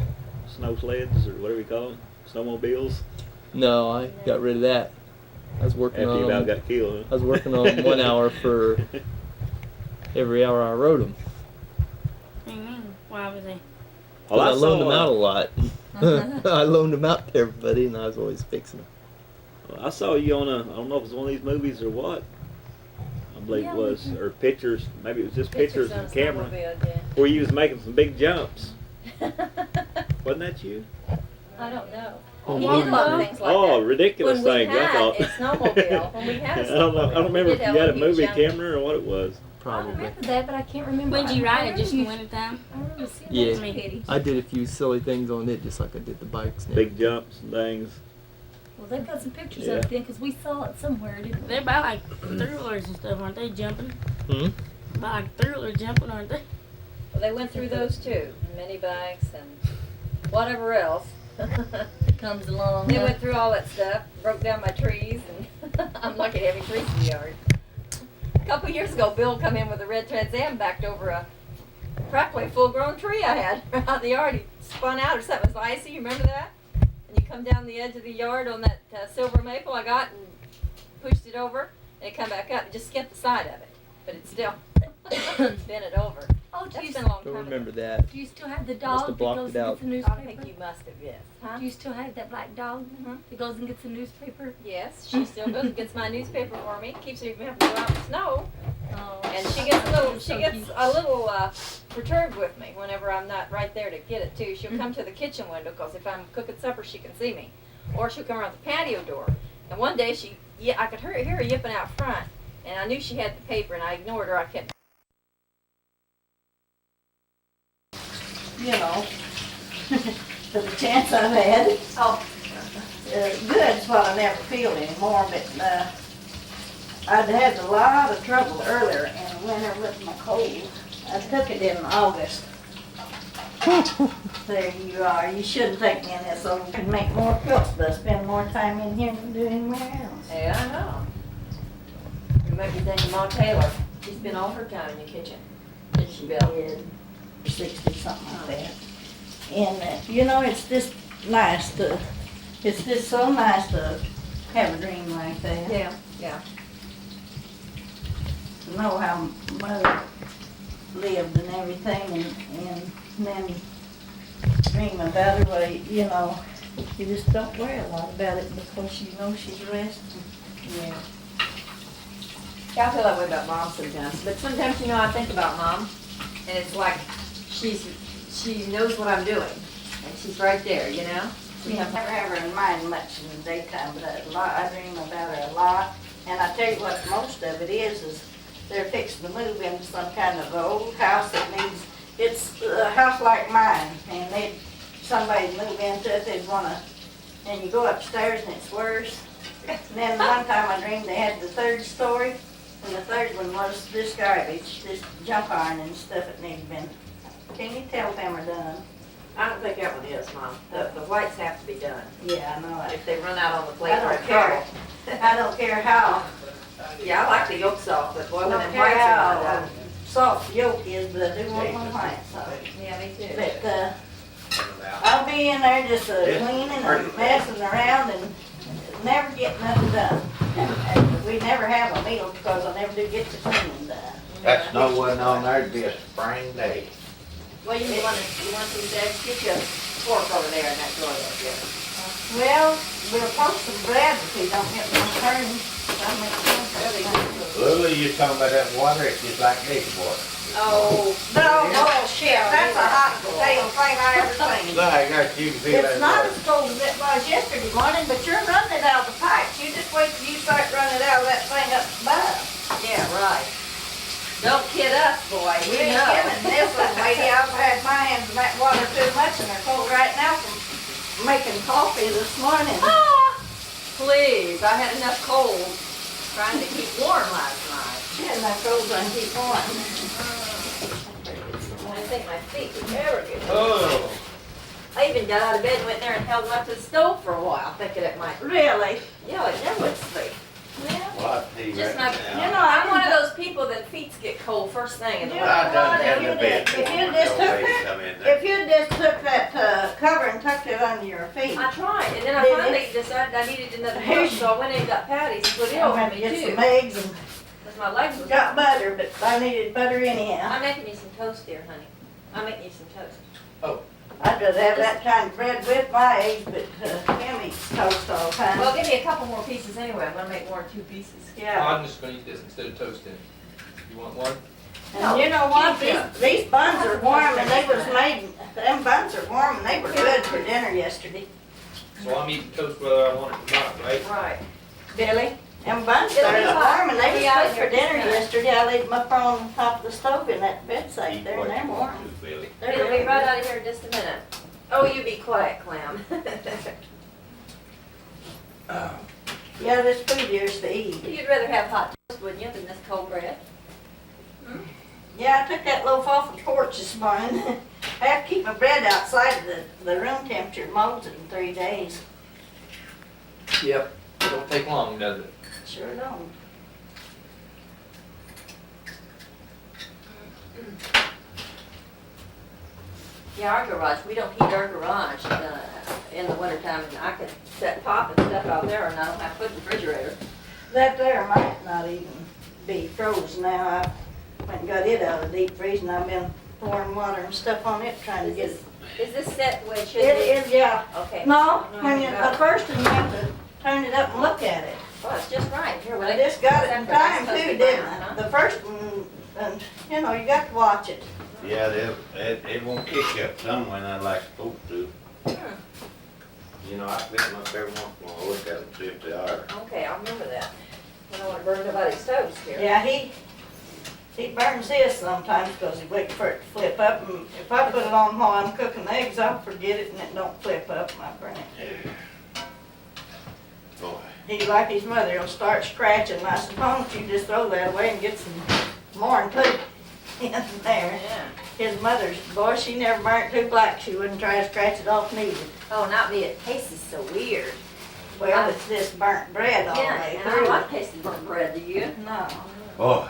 snow sleds or whatever you call them, snowmobiles. No, I got rid of that. I was working After you on about them. got killed. I was working on them 1 hour for every hour I rode them. What do you mean? Why was he? Well, I loaned them saw, out a lot. I loaned them out to everybody, and I was always fixing them. I saw you on a. I don't know if it was one of these movies or what. I believe it was, or pictures, maybe it was just pictures on on a camera, snowmobile, yeah. where you was making some big jumps. Wasn't that you? I don't know. Oh, He wow. did a lot of things like Oh, that. ridiculous When we things, I had thought. a snowmobile, when we had a I don't know. I don't remember we if did you have had a huge movie jumping. camera or what it was. I Probably. remember that, but I can't remember. When did you ride it? Just in the I wintertime? remember seeing Yeah. those pictures. I did a few silly things on it, just like I did the bikes. And Big jumps and things. Well, they've got some pictures Yeah. of it then, because we saw it somewhere, didn't we? They're about like thrillers and stuff, aren't they? Jumping. Hmm? About like thriller jumping, aren't they? Well, they went through those too, mini bikes and whatever else. Comes along. They went through all that stuff, broke down my trees, and I'm lucky to have any trees in the yard. A couple years ago, Bill come in with a red Trans Am, backed over a practically full-grown tree I had out in the yard. He spun out or something. It was icy. You remember that? And you come down the edge of the yard on that silver maple I got and pushed it over, and it come back up. It just skipped the side of it, but it still bent it over. Oh, do That's you, been a long Don't time remember ago. that. do you still have the Must dog have that blocked goes it and out. gets the I newspaper? think you must have, yes. Huh? Do you still have that black dog that goes and gets the newspaper? Yes, she still goes and gets my newspaper for me. Keeps her from having to go out in the snow. Oh, And she gets a little, so she gets cute. a little perturbed with me whenever I'm not right there to get it too. She'll come to the kitchen window because if I'm cooking supper, she can see me, or she'll come around the patio door. And one day I could hear her yipping out front, and I knew she had the paper, and I ignored her. I kept. You know, for the chance I've had. Oh, Good's what I never feel anymore, but I'd had a lot of trouble earlier in the winter with my cold. I took it in August. There you are. You shouldn't take me in this old. You can make more quilts, but I spend more time in here than do anywhere else. yeah, I know. You might be thinking Ma Taylor. She spent all her time in the kitchen. Did she, Bill? Did 60 something like that. And you know, it's just nice to. It's just so nice to have a dream like that. Yeah, yeah. To know how mother lived and everything, and then dream about her, well, you know, you just don't worry a lot about it because you know she's resting. Yeah. Yeah, I feel that way about Mom sometimes. But sometimes, you know, I think about Mom, and it's like she knows what I'm doing, and she's right there, you know. You never have her in mind much in the daytime, but I dream about her a lot. And I tell you what, most of it is they're fixing to move into some kind of old house that needs, it's a house like mine, and somebody move into it, they'd wanna, and you go upstairs and it's worse. And then one time I dreamed they had the third story, and the third one was this garbage, this junk iron and stuff that needed been. Can you tell them are done? I don't think that one is, Mom. The whites have to be done. Yeah, I know. If they run out on the plate, I they're don't in care. trouble. I don't care how. Yeah, I like the yolk soft, but boy, I when don't them care whites are not how done. soft the yolk is, but I do want my white soft. Yeah, me too. But, I'll be in there just cleaning and messing around and never get nothing done. And we never have a meal because I never do get the cleaning done. That snow wasn't on there, it'd be a spring day. Well, you want these eggs? Get you a fork over there in that drawer there, Jim. Well, we'll post some bread if we don't get one turned. I'll make one. Lily, you talking about that water, it's just like dishwater. Oh. No, shit, that's a hot potato thing I ever seen. Like that, you can feel that. It's not as cold as it was yesterday morning, but you're running it out of the pipes. You just wait till you start running it out of that thing up above. Yeah, right. Don't kid us, boy. We We ain't know. kidding this one, lady. I've had my hands in that water too much and they're cold right now from making coffee this morning. Ah, please, I had enough cold trying to keep warm last night. She had enough cold to keep warm. I think my feet would never get Oh. I even got out of bed and went there and held them up to the stove for a while, thinking it might. Really? Yeah, it never would sleep. Well, I tell you Just right like, now. You know, I'm one of those people that feet get cold first thing in the You morning. I done had the bed. If you just took if you just took that cover and tucked it under your feet. I tried, and then I Did finally it? decided I needed another push, so I went in and got patties and put it I over went to me get too. some eggs and Because my legs was. got butter, but I needed butter anyhow. I'm making you some toast here, honey. I'm making you some toast. I'd rather have that kind of bread with my eggs, but Kim eats toast all the time. Well, give me a couple more pieces anyway. I'm gonna make more than 2 pieces. Yeah. I'm just gonna eat this instead of toasting. You want one? And you know what, these buns are warm and they was made, them buns are warm and they were good for dinner yesterday. So I'm eating toast whether I want it or not, right? Right. Billy? Them buns are warm and they was good for dinner yesterday. I laid them up on top of the stove in that bedside there and they're warm. Billy. It'll be right out of here in just a minute. Oh, you be quiet, Clem. Yeah, this food here's to eat. You'd rather have hot toast, wouldn't you, than this cold bread? Yeah, I took that loaf off the porch this morning. I have to keep my bread outside of the room temperature. It molds it in 3 days. Yep. It don't take long, does it? Sure don't. Yeah, our garage, we don't heat our garage in the wintertime, and I can set pop and stuff out there, and I don't have to put the refrigerator. That there might not even be frozen now. I went and got it out of the deep freeze and I've been pouring water and stuff on it trying to get it. Is this set the way it should be? It is, yeah. Okay. No, when you, at first you have to turn it up and look at it. Well, it's just right. Here, I just got it in time too, didn't I? The first one, and you know, you got to watch it. Yeah, it won't kick you up some when I like supposed to. You know, I pick them up every once in a while, look at them, see if they are. Okay, I'll remember that. I don't want to burn nobody's toast here. Yeah, he burns his sometimes because he waits for it to flip up. And if I put it on while I'm cooking the eggs, I'll forget it and it don't flip up and I burn it. Boy. He, like his mother, he'll start scratching. And I said, why don't you just throw that away and get some more and put it in there. Yeah. His mother's, boy, she never burnt 2 black. She wouldn't try to scratch it off neither. Oh, not me. It tastes so weird. Well, it's this burnt bread all the way and I through. like tasting burnt bread, do you? No. Boy,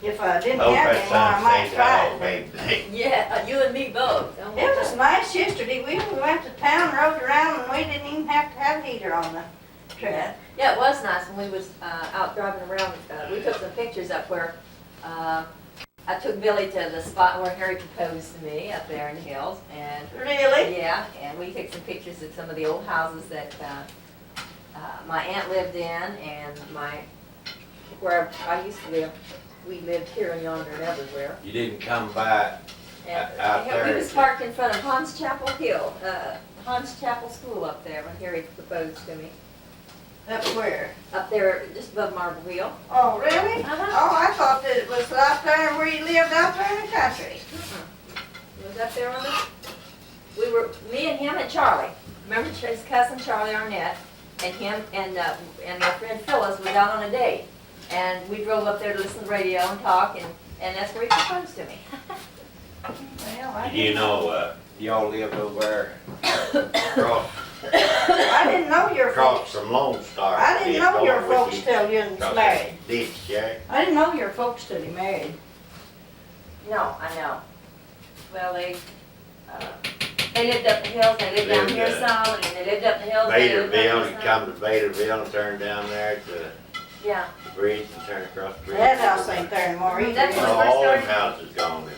If I didn't hope have that any more, I sun might stays try out, it. baby. Yeah, you and me both. It was nice yesterday. We went to town, rode around, and we didn't even have to have a heater on the truck. Yeah, it was nice when we was out driving around. We took some pictures up where I took Billy to the spot where Harry proposed to me up there in the hills. And Really? yeah, and we took some pictures of some of the old houses that my aunt lived in, and where I used to live. We lived here and yonder and everywhere. You didn't come by And out we there. was parked in front of Hans Chapel Hill, Hans Chapel School up there when Harry proposed to me. Up where? Up there, just above Marble Hill. Oh, really? Uh-huh. Oh, I thought that it was out there where you lived out there in the country. It was up there on the, me and him and Charlie. Remember his cousin Charlie Arnett, and him and my friend Phyllis was out on a date. And we drove up there to listen to the radio and talk, and that's where he proposed to me. Well, You know, y'all lived over there across, I didn't know your across folks. from Lone Star. I didn't Lived know your over with folks you till you was across married. that ditch, Jack. I didn't know your folks till you married. No, I know. Well, they lived up the hills, they lived down Lived, here some, and they lived up the hills. they lived Vaderville, down you here come to Vaderville and turn down there at the some. Yeah. bridge and turn across the bridge. That house ain't there anymore either. That's Oh, when we first all them started. houses gone in there.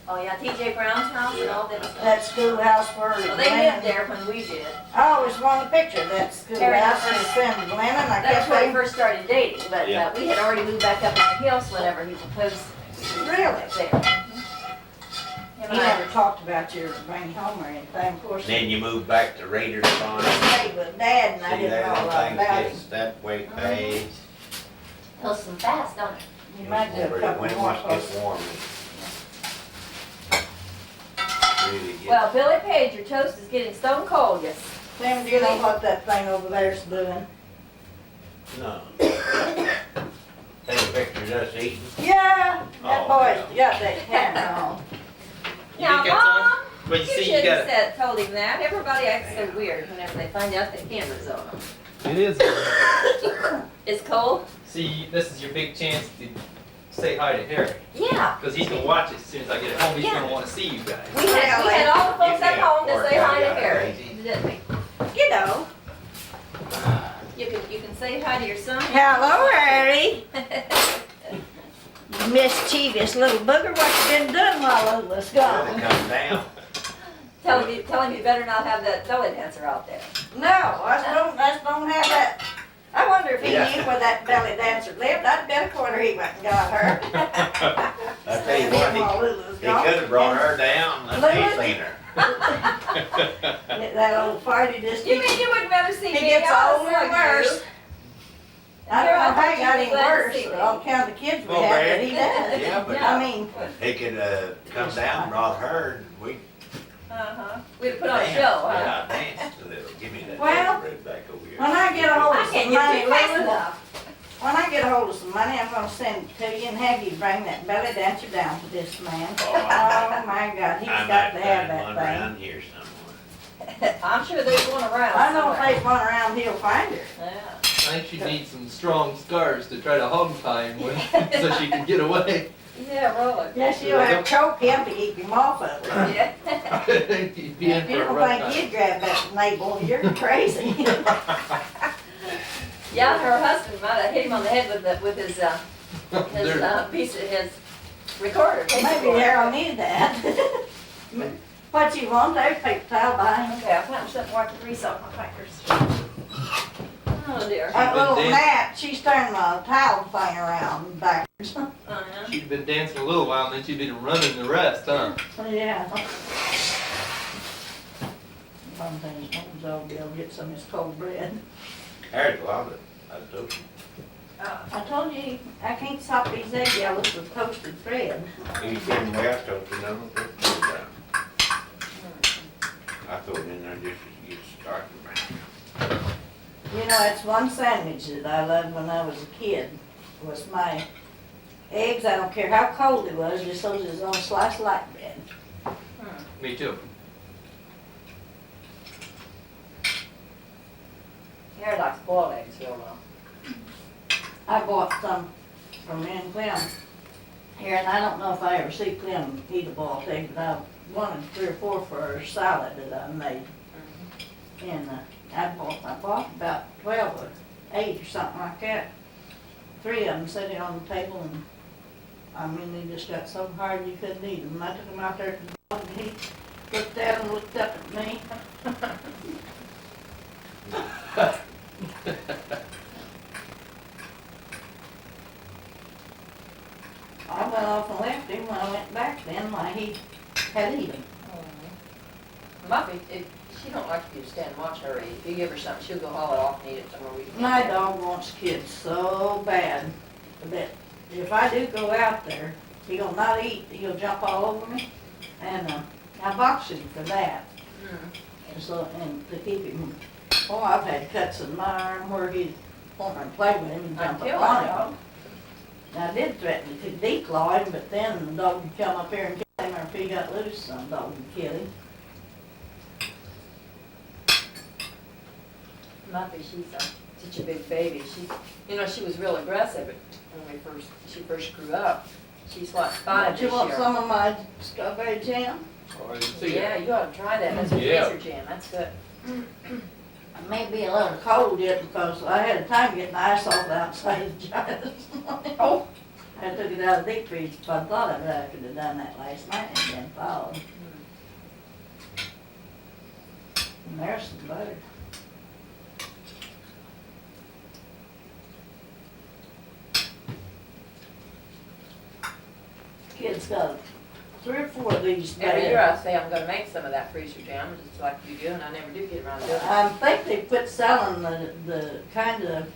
Oh, yeah, T.J. Brown's house and all that stuff. That schoolhouse where Well, they lived there when we did. I always wanted a picture of that schoolhouse in San Glenn, and I That's kept when we saying, first started dating, but Yeah. we had already moved back up in the hills whenever he proposed really? up there. Him He and I never talked about your bringing home or anything, of course. Then you moved back to Raiders Farm. Stayed with Dad, and I See didn't there, know a them lot things about him. gets that way paved. hills some fast, don't it? You might do a couple When it more. wants to get warm. Really get. Well, Billy Page, your toast is getting stone cold, yes. Sam, do you know what that thing over there's doing? No. Take pictures of us eating. Yeah, that Oh, boy's got that camera on. You Now, think that's on? Mom, But you you see, you shouldn't have got told him that. Everybody acts so weird whenever they find out that camera's on them. it is. It's cold? See, this is your big chance to say hi to Harry. Yeah. Because he's gonna watch it as soon as I get home. He's gonna want to see you guys. We had all the folks at home to say hi to Harry, Crazy. didn't we? You know. You can say hi to your son. Hello, Harry. Mischievous little booger, what you been doing while Lola's Gotta gone? come down. Tell him you better not have that belly dancer out there. No, I don't have that. I wonder if he Yeah. knew where that belly dancer lived. I'd bet a quarter he went and got her. I tell you what, he could have brought her down, let me seen her. That old party just You mean you would rather see he me? gets I was older and like worse. you. I don't know how he got any Glad to worse, see me. all kind of kids we Well, have, Brad. but he does. Yeah, but I mean, he could come down and brought her, and we We'd have put on a danced. show, huh? Yeah, danced a little. Give me that Well, bread back over here. when I get a hold I of can't some get money, you fast Lulu, enough. when I get a hold of some money, I'm gonna send it to you and have you bring that belly dancer down to this man. Oh my God, he's I got might to have find one that thing. around here somewhere. I'm sure there's one around. I know if there's one around, he'll find her. Yeah. I think she needs some strong scars to try to hog tie him with, so she can get away. Yeah, really. Yes, you'll have to choke him to keep him off of her. Yeah. He'd be in If you for a don't rough think time. you'd grab that navel, you're crazy. Yeah, her husband might have hit him on the head with his piece of his recorder. tape Maybe recorder. Harold needed that. What you want, there's paper towel behind him. Okay, I'll put something where I can grease off my fingers. Oh dear. That little dancing. gnat, she's turning my towel thing around backwards. She'd been dancing a little while, and then she'd been running the rest, huh? Yeah. One thing, I'll be able to get some of his cold bread. Harry loved it. I told you. I told you, I can't stop these egg yellows with toasted bread. He came west, I told him, put food down. I threw it in there just to get started. You know, that's one sandwich that I loved when I was a kid, was my eggs, I don't care how cold it was, just those is on a slice of light bread. Me too. Harry likes boiled eggs real well. I bought some from me and Clem here, and I don't know if I ever see Clem eat a boiled egg, but I wanted 3 or 4 for her salad that I made. And I bought about 12 or 8 or something like that. 3 of them sitting on the table, and I mean, they just got so hard you couldn't eat them. I took them out there to the dog, and he looked at them, looked up at me. I went off and left him when I went back then, why he had eaten. Muffy, if she don't like you to stand and watch her eat. If you give her something, she'll go haul it off and eat it somewhere we can. My dog wants kids so bad that if I do go out there, he'll not eat, he'll jump all over me. And I box him for that. And so, and to keep him, oh, I've had cuts in my arm where he won't play with him and jump Kill upon my him. dog. And I did threaten to declaw him, but then the dog would come up here and kill him, or if he got loose, some dog would kill him. Muffy, she's such a big baby. She was real aggressive when she first grew up. She's what, 5 Do you this want year. some of my strawberry jam? Oh, I didn't see Yeah, it. you ought to try that as a Yeah. freezer jam. That's good. It may be a little cold yet because I had a time getting the ice off the outside of the jar this morning. Oh. I took it out of the deep freeze, so I thought I could have done that last night and then thawed. And there's some butter. Kids got 3 or 4 of these Every year bags. I say I'm gonna make some of that freezer jam, just like you do, and I never do get around to doing it. I think they quit selling the kind of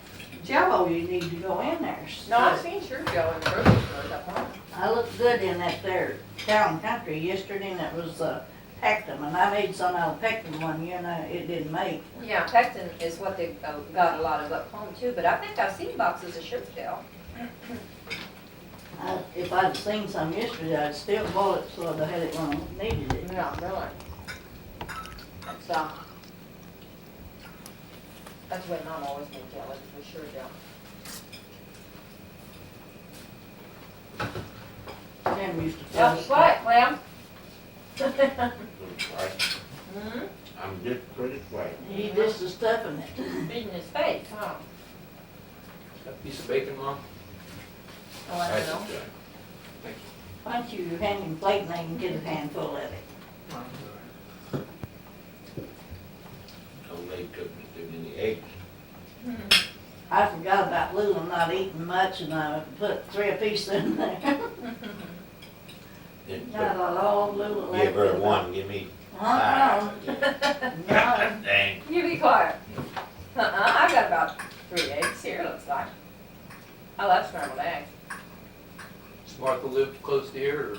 jello you need to go in there. No, I've seen sure Joe in the grocery store up home. I looked good in that there Town Country yesterday, and it was Pectum, and I made some out of Pectum one year, and it didn't make. Yeah, Pectin is what they've got a lot of up home too, but I think I've seen boxes of Sugartail. If I'd seen some yesterday, I'd still bought it so I had it when I needed it. Yeah, really. That's the way Mom always made jelly, for sure, Joe. Jim used to Oh, tell us. quiet, Clem. Hmm? I'm just pretty quiet. He just is stuffing it. Feeding his face, huh? Got a piece of bacon, Mom? Oh, I That's don't know. it. Why don't you hand him plate and they can get a handful of it? eggs. I forgot about Lula not eating much and I put 3 apiece in there. Then Got a long Lula left. give her in one, give me Uh-uh. 5. No. Dang. You be quiet. I've got about 3 eggs here, looks like. I love scrambled eggs. Does Martha live close to here, or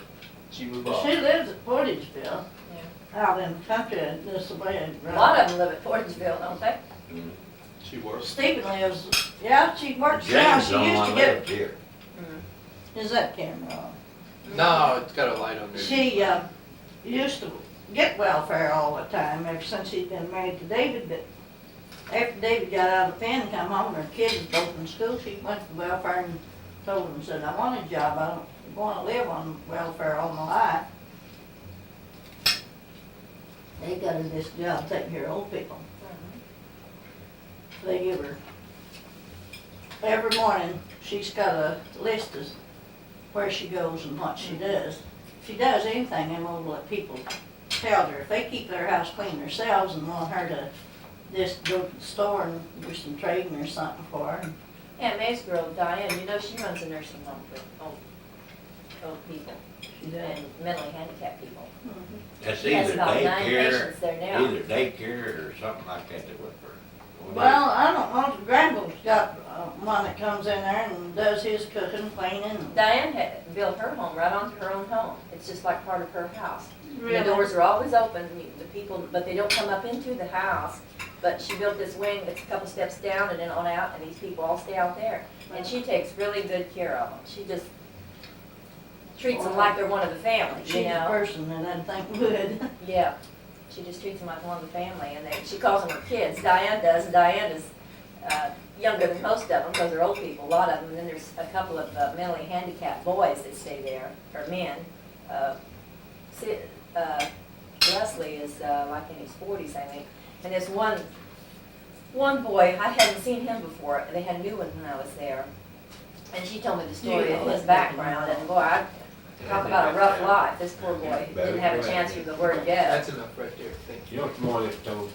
she move off? She lives at Portageville. Out in the country, this way. A lot of them live at Portageville, don't they? She works. Stephen lives, yeah, she works now, James she don't used want to to live get, here. is that camera on? No, it's got a light on there. She, used to get welfare all the time, ever since she'd been married to David, but after David got out of the pen and come home, her kids was both in school, she went to welfare and told them, said, I want a job, I don't want to live on welfare all my life. They got her this job taking care of old people. They give her, every morning, she's got a list of where she goes and what she does. If she does anything, they won't let people tell her. If they keep their house clean themselves and want her to just go to the store and do some trading or something for her. Aunt May's girl, Diane, you know she runs a nursing home for old people and mentally handicapped people. That's She has either about 9 daycare, patients there now. either daycare or something like that they work for. Well, I don't know, Granville's got one that comes in there and does his cooking, cleaning. Diane had built her home right onto her own home. It's just like part of her house. Really? The doors are always open, the people, but they don't come up into the house. But she built this wing, it's a couple steps down and then on out, and these people all stay out there. And she takes really good care of them. She just treats them like they're one of the family, She's you a know? person that doesn't think would. Yeah, she just treats them like one of the family, and she calls them her kids. Diane does. Diane is younger than most of them because they're old people, a lot of them. And then there's a couple of mentally handicapped boys that stay there, or men. Leslie is like in his 40s, I think. And there's one boy, I hadn't seen him before. They had a new one when I was there. And she told me the story of his background, and boy, I talk about a rough life. This poor boy didn't have a chance for the word go. That's enough right there, thank you. You want some more of this toast?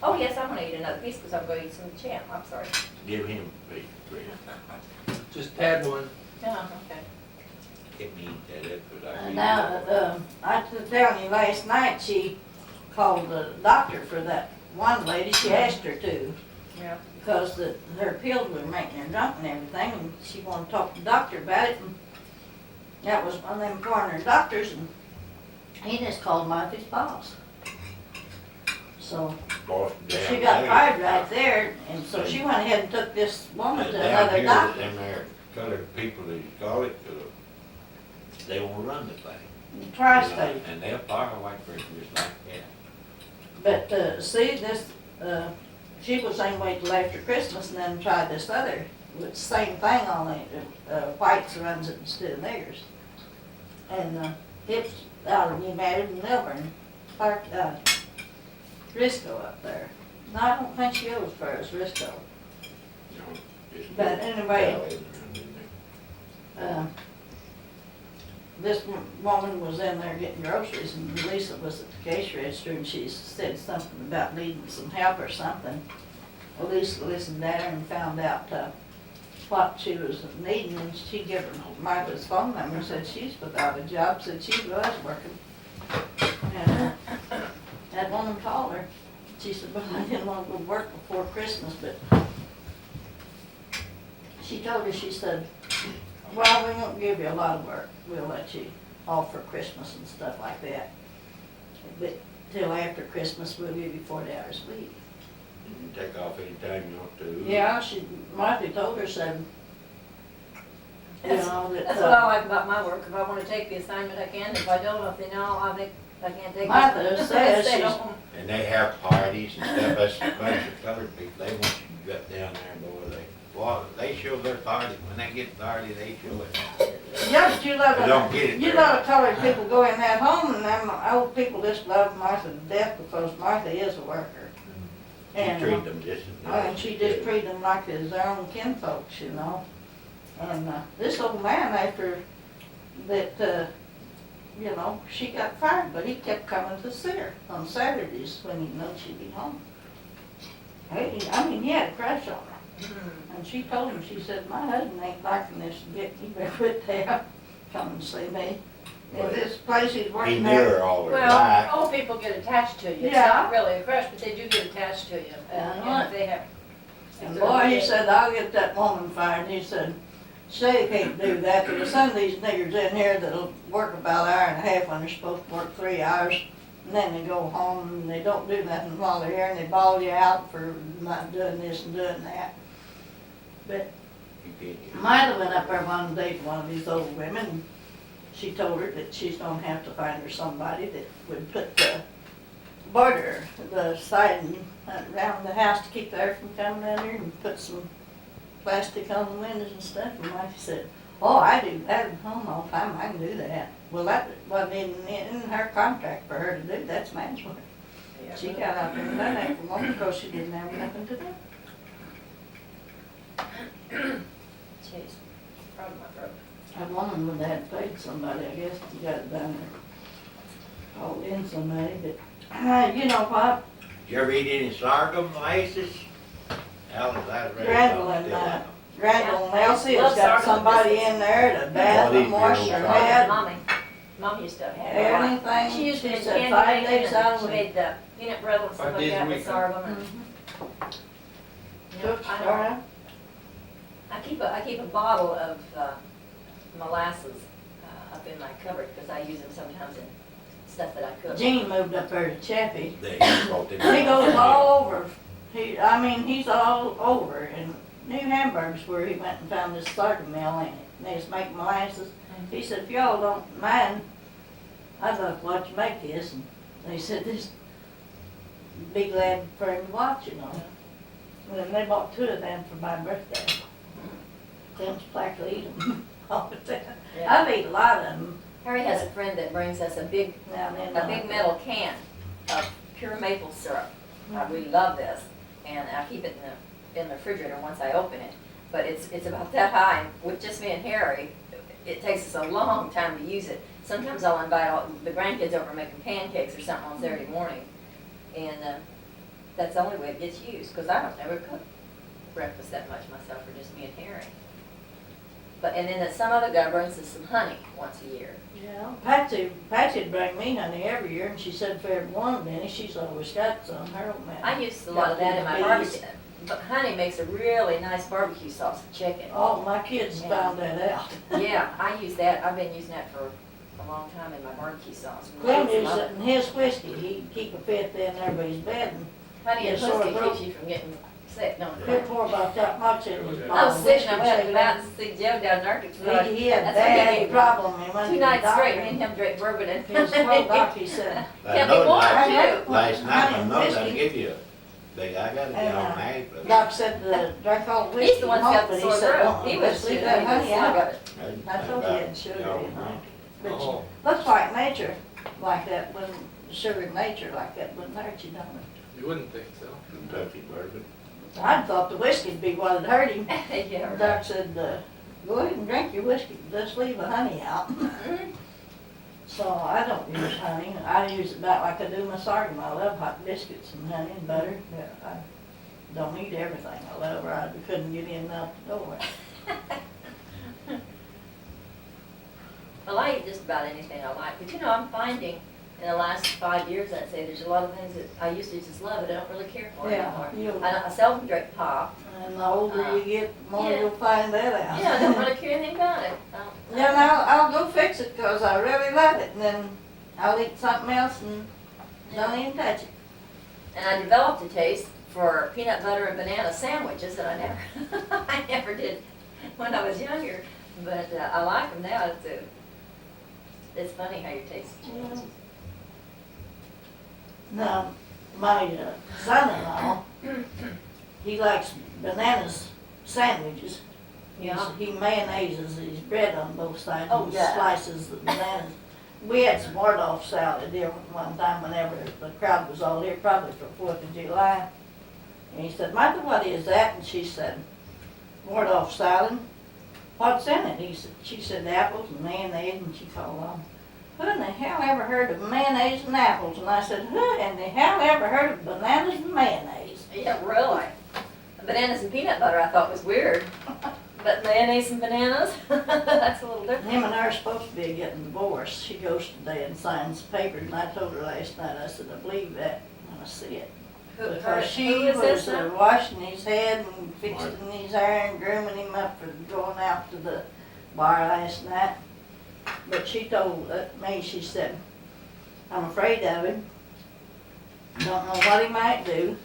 Oh, yes, I'm gonna eat another piece because I'm gonna eat some jam. I'm sorry. Give him a piece of bread. Just add one. Oh, okay. Get me eat that up, 'cause I need Now, I was telling you last night, she called the doctor for that one lady, she asked her to. Yeah. Because her pills were making her drunk and everything, and she wanted to talk to the doctor about it, and that was one of them foreigner doctors, and he just called Martha's boss. So, boss down she got there. fired right there, and so she went ahead and took this woman to Down another here, doctor. them there colored people, they call it, they won't run the thing. The You know, tri-state. And they'll fire white person just like that. But, see, this, she was saying wait till after Christmas and then try this other, with the same thing only, White's runs it instead of theirs. And, it's out of New Madrid and Melbourne, Park, Risco up there. No, I don't think she goes as far as Risco. But anyway, this woman was in there getting groceries, and Lisa was at the cash register, and she said something about needing some help or something. Well, Lisa listened at her and found out what she was needing, and she gave her Martha's phone number, said she's without a job, said she was working. And that woman called her. She said, well, I didn't want to go to work before Christmas, but she told her, she said, well, we won't give you a lot of work. We'll let you off for Christmas and stuff like that. But till after Christmas, we'll give you 40 hours a week. You can take off anytime you want to. Yeah, Martha told her, said, you know, that. That's what I like about my work. If I want to take the assignment, I can. If I don't, if they know, I think I can't take it. Martha says Stay she's, home. And they have parties and stuff, that's a bunch of colored people, they want you to get down there, boy, they show their party, when they get party, they show it. yeah, but you let They don't get it you there. let colored people go in that home, and them old people just love Martha to death because Martha is a worker. You And, treat them just as and she just treated them like his own kinfolks, you know. And this old man, after that, you know, she got fired, but he kept coming to see her on Saturdays when he knew she'd be home. I mean, he had a crush on her. And she told him, she said, my husband ain't liking this, Dick, you better quit there, come and see me. In this place he's He working knew at. her all her Well, life. old people get attached to you. It's Yeah. not really a crush, but they do get attached to you. And if they have. And boy, he said, I'll get that woman fired. He said, Shay can't do that. There's some of these niggers in here that'll work about an hour and a half when they're supposed to work 3 hours. And then they go home and they don't do nothing while they're here and they bawl you out for not doing this and doing that. But Mila went up there one day to one of these old women. She told her that she's gonna have to find her somebody that would put the border, the siding around the house to keep the air from coming in here and put some plastic on the windows and stuff. And like she said, oh, I do that at home all the time, I can do that. Well, that wasn't in her contract for her to do, that's man's work. She got out there and done that for one because she didn't have nothing to do. Jeez, problem my throat. That woman would have paid somebody, I guess, to get it done there. Called in somebody, but, you know what? Did you ever eat any sorghum, oasis? Alan's that ready? Randall and, Randall and Elsie has got somebody in there to bath What and wash is their your head. Mom used to have Anything, She used to she make said candy 5 days bacon out and of she the week. made the peanut brittle and stuff 5 like days a that week, with huh? sorghum and. Cooks, I all right. I keep a bottle of molasses up in my cupboard because I use them sometimes in stuff that I cook. Gene moved up there to Chappie. They brought them. He goes all over. He's all over in New Hamburg's where he went and found this starter mill in it. And they just make molasses. He said, if y'all don't mind, I'd like to watch you make this. And they said, this, be glad for him to watch, you know. And then they bought 2 of them for my birthday. Tim's like to eat them all the time. I've eaten a lot of them. Harry has a friend that brings us a big metal can of pure maple syrup. We love this, and I keep it in the refrigerator once I open it. But it's about that high, and with just me and Harry, it takes us a long time to use it. Sometimes I'll invite all the grandkids over making pancakes or something on Saturday morning, and that's the only way it gets used, because I don't never cook breakfast that much myself for just me and Harry. But, and then some other guy brings us some honey once a year. Yeah, Patsy'd bring me honey every year, and she said for every one of any, she's always got some. Her old man. I use a lot of that in my barbecue. But honey makes a really nice barbecue sauce with chicken. Oh, my kids found that out. Yeah, I use that. I've been using that for a long time in my barbecue sauce. Clem used it in his whiskey. He'd keep a fifth in everybody's bed. And honey and get sore whiskey throat. keeps you from getting sick, don't it? Couldn't pour about that much. It was I was sick and I went to the whiskey. mountains to see Joe down in Arkansas. He had That's what he bad gave me. problem. He went to 2 the nights doctor. straight, me and him drank bourbon and His slow doc, he said. kept me warm too. Last night, I know Whiskey. they'll give you I got a gallon and a half. Doc said to drink all the whiskey. He's the one that's got the but sore he said, throat. He was let's leave that honey slug of out. it. I told you he had sugar in it. But Oh. looks like nature like that, when sugar in nature like that wouldn't hurt you, don't it? You wouldn't think so. Kentucky bourbon. I thought the whiskey'd be what had hurt him. Yeah, right. Doc said, go ahead and drink your whiskey, just leave the honey out. So I don't use honey. I use it about like I do my sorghum. I love hot biscuits and honey and butter, but I don't eat everything I love, or I couldn't get in out the door. Well, I eat just about anything I like, but I'm finding in the last 5 years, I'd say, there's a lot of things that I used to just love, but I don't really care for Yeah, anymore. I seldom drink pop. And the older you get, the more yeah. you'll find that out. Yeah, I don't really care anything about it. Then I'll go fix it because I really love it, and then I'll eat something else and don't even touch it. And I developed a taste for peanut butter and banana sandwiches that I never did when I was younger, but I like them now too. It's funny how your taste changes. Now, my son-in-law, he likes bananas sandwiches. Yeah. He mayonnaises his bread on both sides Oh, and yeah. slices the bananas. We had some Wardolph salad here one time whenever the crowd was all here, probably for 4th of July. And he said, Martha, what is that? And she said, Wardolph salad. What's in it? She said apples and mayonnaise, and she called on. Who in the hell ever heard of mayonnaise and apples? And I said, who in the hell ever heard of bananas and mayonnaise? Yeah, really. Bananas and peanut butter I thought was weird. But mayonnaise and bananas, that's a little different. Him and I are supposed to be getting divorced. She goes today and signs papers, and I told her last night, I said, I believe that when I see it. Because she who is this was now? washing his head and fixing his hair and grooming him up for going out to the bar last night. But she told me, she said, I'm afraid of him. Don't know what he might do.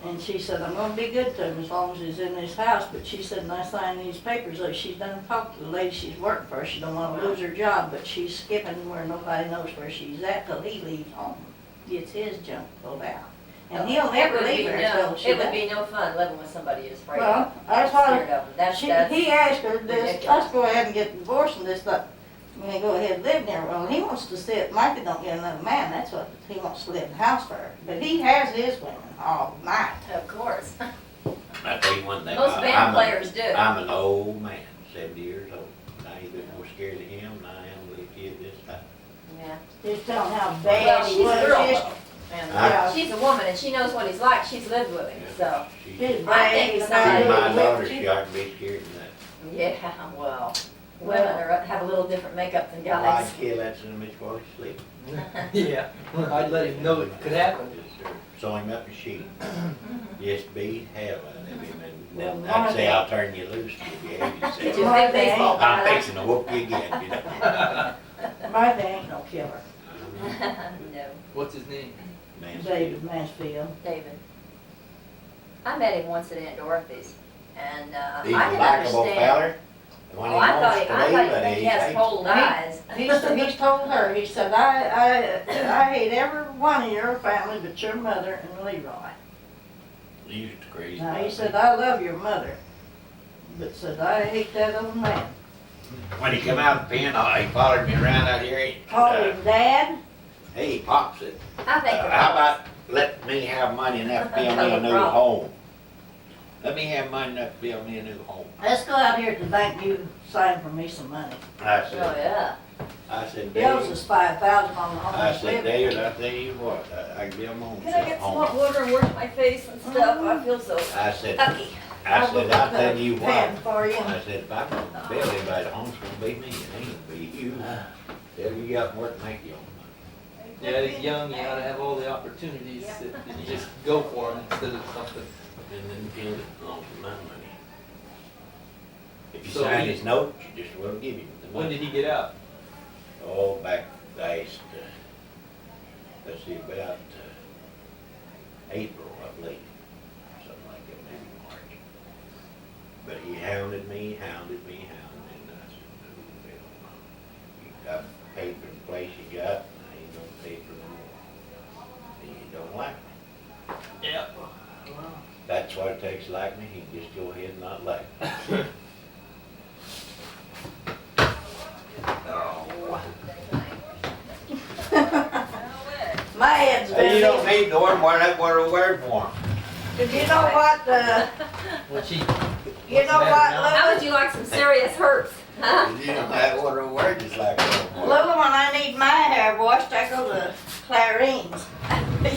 And she said, I'm gonna be good to him as long as he's in this house. But she said, and I signed these papers, like she's done talked to the lady she's working for. She don't wanna lose her job, but she's skipping where nobody knows where she's at till he leaves home. Gets his junk pulled out. And he'll never leave her until she It would does. be no fun living with somebody who's afraid Well, of that's scared why of them. That's he asked her this, ridiculous. let's go ahead and get divorced and this, but when they go ahead and live there, well, he wants to sit, Micah don't get another man, that's what, he wants to live in the house for her. But he has his women all night. Of course. I tell you one thing. Most band I'm players do. I'm an old man, 70 years old. I ain't been more scared of him than I am of the kid this time. Yeah. Just telling how Well, bad he she's was. a girl Just- though. And Yeah. she's a woman and she knows what he's like. She's lived with him, so. She's I think brave and somebody- See, my all daughter, that. she ought to be scared of that. Yeah, well, women have a little different makeup than I'd guys. kill that son of a bitch while he's asleep. Yeah, I'd let him know it could happen. Sew him up and shoot him. Just beat hell out of him. And Well, I'd say, I'll turn you loose if you behave Get yourself. you a big baseball I'm bat. fixing to whoop you again, you know. Martha ain't no killer. No, What's his name? Man, David Mansfield. David. I met him once at Aunt Dorothy's, and he's I a can likable understand. feller. When he Oh, I thought wants he, to I be, thought but he he has hates cold it. eyes. He's told her, he said, I hate every one of your family but your mother and Leroy. He used to crazy. Now, he said, I love your mother, but said, I hate that old man. When he come out of the pen, he followed me around out here. Called him Dad. Hey, Pops said, I think how about let me have money enough to build me a new home? Let me have money enough to build me a new home. Let's go out here to the bank, you sign for me some money. I Oh, said, yeah. I said, Bills David, is 5,000 on the I home. said, David, I tell you what, I can build my own Can I get some home. hot water and wash my face and stuff? I feel so I said, yucky. I said, I'll tell you Pen what. for you. I said, if I can build anybody a home, it's gonna be me, it ain't gonna be you. Tell you got work to make your own money. Yeah, he's young, you gotta have all the opportunities that you just go for him instead of something. And then build it on my money. If you So sign he- his note, you just will give him the money. When did he get out? Oh, back last, let's see, about April, I believe, something like that, maybe March. But he hounded me, and I said, no, Bill, I paid for the place you got, and I ain't gonna pay for no more. And you don't like me. Yeah. That's what it takes to like me, he can just go ahead and not like me. My head's Hey, you don't busy. need to order one, that word a word for him. Did you know what, Well, she. you know what, How would you like some serious hurts? Huh? You don't have to order a word just like that. Lulu, when I need my hair washed, I go to Clarine's.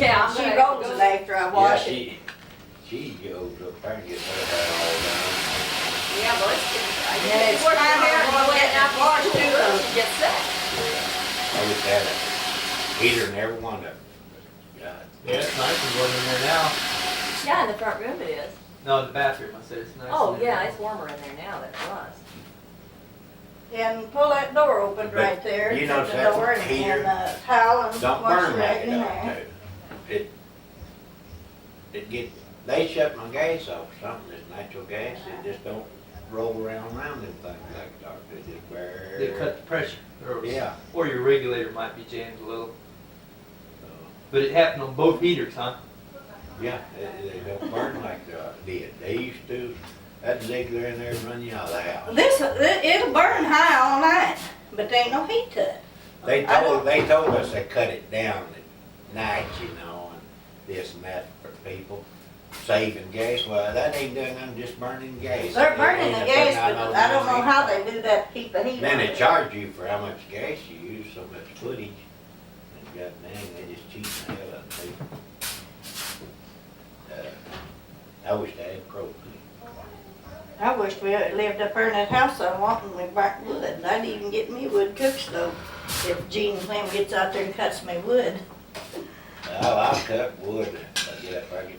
Yeah, I'm She gonna rolls go- it after I Yeah, wash it. she goes up there and gets her hair all done. Yeah, well, it's good. Yeah, it's my hair when I get that washed too, though. She gets sick. I just had a heater in every one of them. God. Yeah, it's nice and warm in there now. Yeah, in the front room it is. No, in the bathroom, I said it's nice. Oh, in there yeah, now. it's warmer in there now than it was. And pull that door open But right there. you notice the that door heater and towel and Don't wash burn it like in it there. ought to. It get, they shut my gas off, something, this natural gas, it just don't roll around them things like it ought to, it just burn. They cut the pressure. Or, Yeah. Or your regulator might be jammed a little. But it happened on both heaters, huh? Yeah, they don't burn like they did. They used to, that Ziegler in there run you out of the house. It'll burn high all night, but there ain't no heat to it. They I told us they cut it down at night, you know, and this and that for people, saving gas. Well, that ain't doing nothing, just burning gas. They're burning the They gas, end but up I don't putting know out how no they do that to keep the heat Then on they it. charge you for how much gas you use, so much footage, and god dang, they just cheat the hell out of people. I wish I had propane. I wished we had lived up there in that house I want and we burnt wood. And I'd even get me a wood cook stove if Gene Clem gets out there and cuts me wood. Well, I'll cut wood.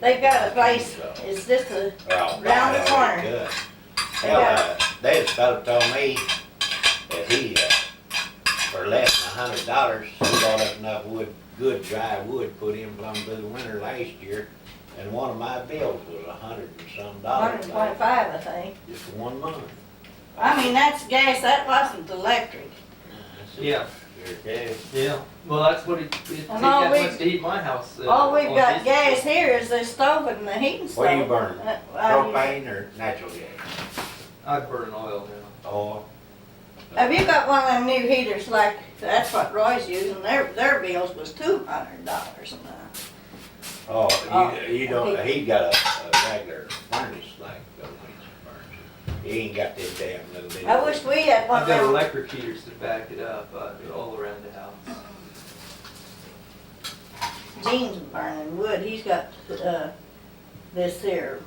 They've got a place, it's just around the corner. Hell, this fellow told me that he, for less than $100, he bought up enough wood, good dry wood, put in plumb through the winter last year, and one of my bills was $100 and some dollars. 125, I think. Just for 1 month. I mean, that's gas, that wasn't electric. Yeah. Okay. Yeah. Well, that's what it takes And all that we- much to heat my house. All we've on got this- gas here is the stove and the heating stove. What do you burn? I use- Propane or natural gas? I burn oil now. Oil? Have you got one of them new heaters like, that's what Roy's using, their bills was $200 a month. Oh, you don't, he got a regular furnace like the one he burns. He ain't got this damn little bit. I wish we had one I've of got them. electric heaters to back it up all around the house. Gene's burning wood, he's got, this here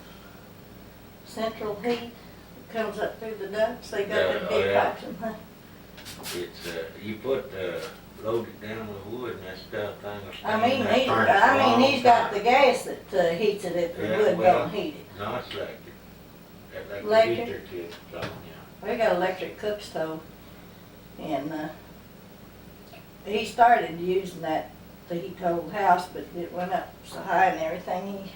central heat that comes up through the ducts, they got Yeah, the oh, big yeah. pipes and things. It's, you put, load it down with wood and that stuff thing will stay I in mean, that he, furnace a I mean, long he's got the time. gas that heats it if the Yeah, wood well, don't heat it. No, it's electric. Electric Electric? heater kit, so, yeah. We got electric cook stove, and he started using that to heat the whole house, but it went up so high and everything, he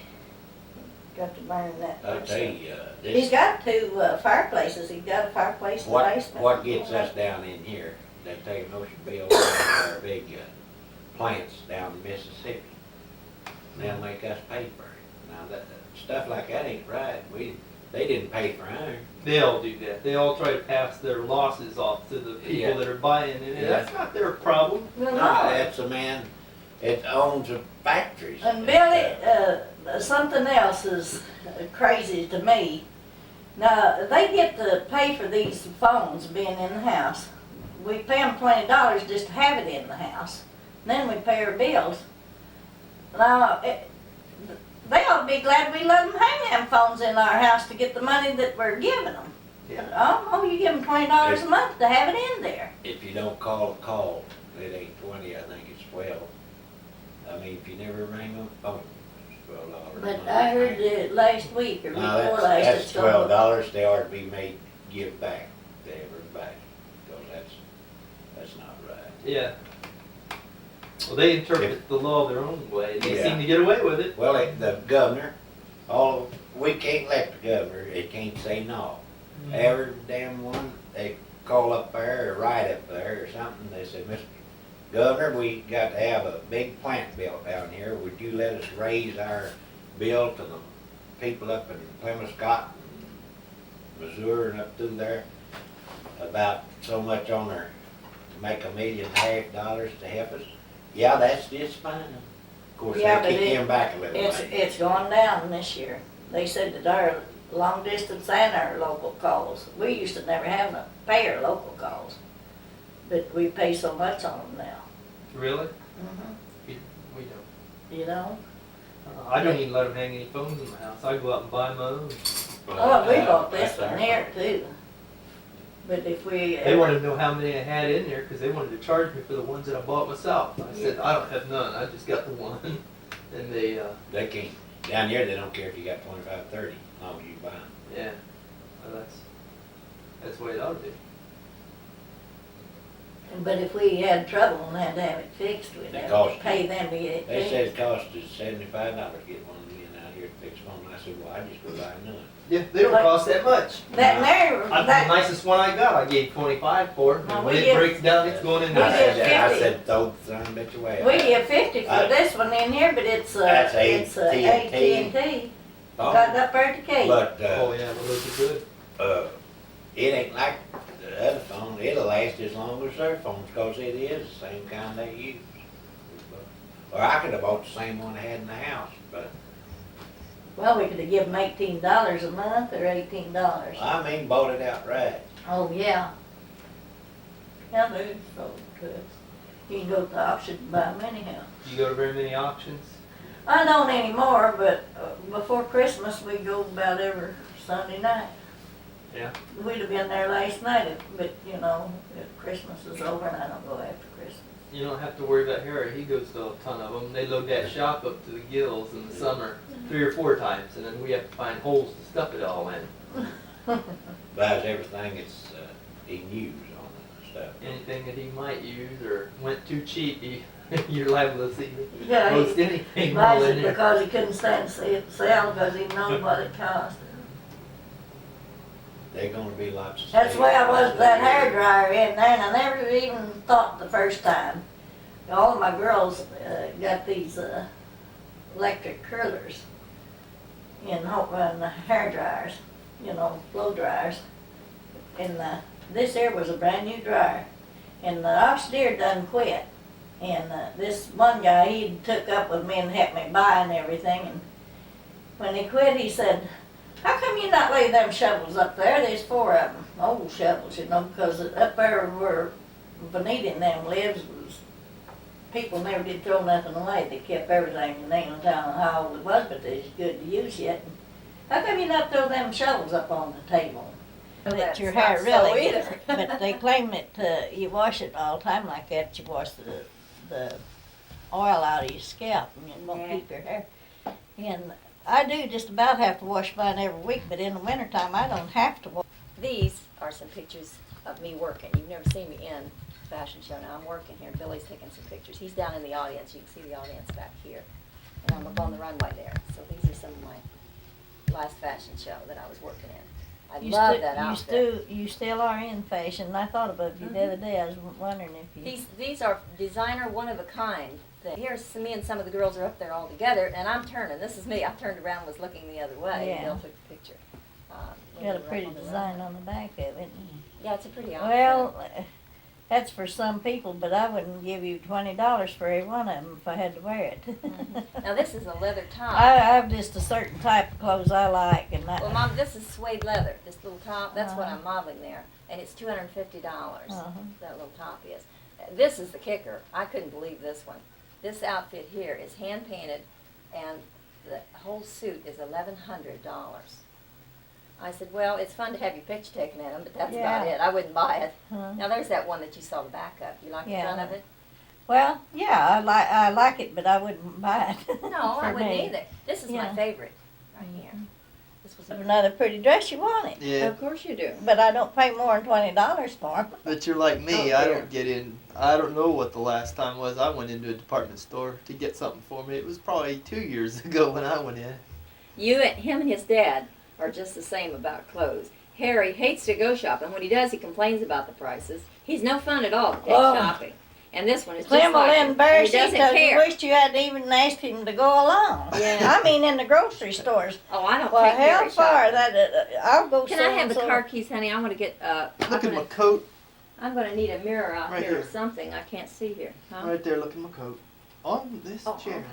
got to burn that. I'll much tell stuff. you, He's this, got two fireplaces, he's got a fireplace in the basement. what gets us down in here, they take an ocean bill and our big plants down in Mississippi. They'll make us pay for it. Now, that, stuff like that ain't right. They didn't pay for ours. They all do that. They all try to pass their losses off to the people Yeah. that are buying it. And Yeah. that's not their problem. Well, No, no. that's a man, it owns the factories. And Billy, something else is crazy to me. Now, they get to pay for these phones being in the house. We pay them $20 just to have it in the house. Then we pay our bills. Now, they ought to be glad we let them hang them phones in our house to get the money that we're giving them. Oh, you give them $20 a month to have it in there. If you don't call a call, it ain't 20, I think it's 12. I mean, if you never ring them, oh, it's $12. But I heard last week or No, before that's, last, that's it's gonna- $12 they ought to be made, give back to everybody, because that's not right. Yeah. Well, they interpret the law their own way. They Yeah. seem to get away with it. Well, the governor, we can't let the governor, it can't say no. Every damn one, they call up there or write up there or something, they say, Mr. Governor, we got to have a big plant built down here, would you let us raise our bill to the people up in Plymouth, Scott, and Missouri and up through there, about so much on their, make $1.5 million to help us? Yeah, that's just fine. Of course, Yeah, they but kick him back a little bit. It's going down this year. They said that our long distance and our local calls, we used to never have to pay our local calls. But we pay so much on them now. Really? Mhm. We don't. You know? I don't even let them hang any phones in my house. I go out and buy my own. Oh, we bought this one here too. But if we. They wanted to know how many I had in there because they wanted to charge me for the ones that I bought myself. I said, I don't have none. I just got the one. And They can't, down here, they don't care if you got 25, 30, as long as you buy them. yeah. Well, that's the way it ought to be. But if we had trouble and had to have it fixed, we'd It have costs to pay them to get it They fixed. said it cost us $75 to get one of them in out here to fix one. I said, well, I just go buy another. Yeah, they don't cost that much. That there, The that, nicest one I got, I gave 25 for. No, And we when it give- breaks down, it's going in we I there. give said, 50. throw the son of a bitch away. we give 50 for I- this one in here, but it's That's AT&T. Oh, Got up there at the cake. But, Oh, yeah, well, those are good. it ain't like the other phone. It'll last as long as their phones, cause it is the same kind they use. Or I could have bought the same one I had in the house, but Well, we could have given them $18 a month or $18. I mean, bought it outright. Oh, yeah. Yeah, they so good. You can go to the auction and buy them anyhow. You go to very many auctions? I don't anymore, but before Christmas, we go about every Sunday night. Yeah. We'd have been there last night, but you know, if Christmas is over and I don't go after Christmas. You don't have to worry about Harry. He goes to a ton of them. They load that shop up to the gills in the summer 3 or 4 times, and then we have to find holes to stuff it all in. Buys everything he can use on it and stuff. Anything that he might use or went too cheap, you're liable to see Yeah, most he anything buys roll in it there. because he couldn't stand to see it sell because he knows what it cost. They're gonna be lots of. That's the way I was with that hair sales. dryer in there, and I never even thought the first time. All of my girls got these electric curlers in the hair dryers, you know, blow dryers. And this here was a brand new dryer, and the ox deer done quit. And this one guy, he took up with me and helped me buy and everything. And when he quit, he said, "How come you not lay them shovels up there? There's 4 of them, old shovels, you know, because up there where Benita and them lives was, people never did throw nothing away. They kept everything, and they ain't no telling how old it was, but it's good to use yet. How come you not throw them shovels up on the table?" Well, That that's your not hair so really either. gets, but they claim that you wash it all the time like that, you wash the oil out of your scalp and it won't Yeah. keep your hair. And I do just about have to wash mine every week, but in the wintertime I don't have to wash. These are some pictures of me working. You've never seen me in fashion show. Now I'm working here. Billy's taking some pictures. He's down in the audience. You can see the audience back here. And I'm up on the runway there. So these are some of my last fashion show that I was working in. I love that outfit. You still are in fashion. I thought about you the other day. I was wondering if you. These are designer one of a kind. Here's me and some of the girls are up there all together, and I'm turning. This is me. I turned around and was looking the other way. Yeah. And Bill took the picture. You got a pretty design on the back of it. Yeah, it's a pretty outfit. Well, that's for some people, but I wouldn't give you $20 for every one of them if I had to wear it. Now this is a leather top. I have just a certain type of clothes I like, and Well, Mom, this is suede leather. This little top, that's what Uh-huh. I'm modeling there, and it's $250. Uh-huh. That little top is. This is the kicker. I couldn't believe this one. This outfit here is hand painted, and the whole suit is $1,100. I said, well, it's fun to have your picture taken at them, but that's about Yeah. it. I wouldn't buy it. Huh. Now there's that one that you saw the back of. You like the front of it? Well, yeah, I like it, but I wouldn't buy it. No, I for wouldn't me. either. This is my Yeah. favorite right here. This was Another pretty dress, you want it. Yeah. Of course you do. But I don't pay more than $20 for them. But you're like me, Oh, I dear. don't get in. I don't know what the last time was I went into a department store to get something for me. It was probably 2 years ago when I went in. Him and his dad are just the same about clothes. Harry hates to go shopping. When he does, he complains about the prices. He's no fun at all to take Oh. shopping. And this one is just Clem will like him. And embarrass he you doesn't because you care. wished you hadn't even asked him to go along. Yeah. I mean, in the grocery stores. Oh, I don't Well, take hell Harry far, shopping. I'll go Can I have the so-and-so. car keys, honey? I want to get. Look at my coat I'm going to need a mirror out Right here or here. something. I can't see here. Huh? right there. Look at my coat on this Oh, chair. okay.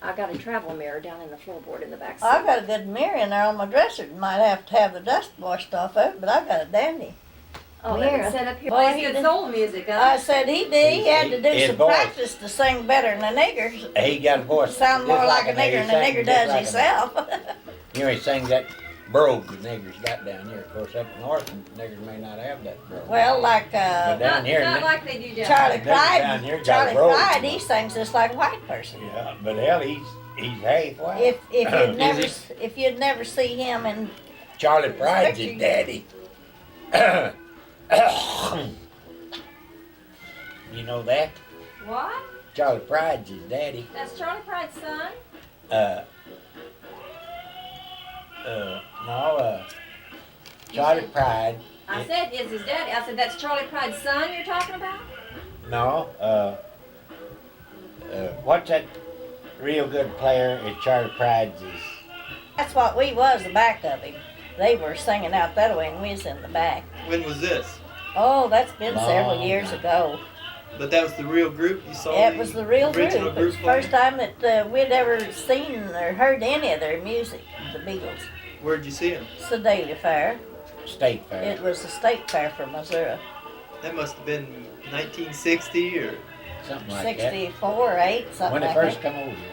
I got a travel mirror down in the floorboard in the back seat. I've got a good mirror in there on my dresser. Might have to have the dust washed off of it, but I've got a dandy. Oh, let me mirror. set up here. Boy, Plays he good did- soul music, huh? I said he did. He had to do His some voice. practice to sing better than the niggers. He got a voice. Sound more just like a nigger than a nigger does himself. You know, he sings that brogue the niggers got down here. Of course, up north, niggers may not have that brogue. Well, like But down here, Not ni- like they do down Charlie Nigger down here Clyde. got Charlie rolled. Clyde, he sings just like a white person. yeah, but hell, he's half white. If you'd Is never he? if you'd never see him and Charlie Pride's his daddy. You know that? What? Charlie Pride's his daddy. That's Charlie Pride's son? Charlie Pride. I said, is his daddy. I said, that's Charlie Pride's son you're talking about? No, what's that real good player? Is Charlie Pride's his. that's what we was the back of him. They were singing out that way and we was in the back. When was this? Oh, that's been several Long years time. ago. But that was the real group you saw. It was the real group. original It was the first time that we'd ever seen or heard any of their music, the Beatles. Where'd you see him? It's the Daily Fair. State Fair. It was the state fair for Missouri. That must have been 1960 or Something like that. 64 or 8, something When they like first that. come over here.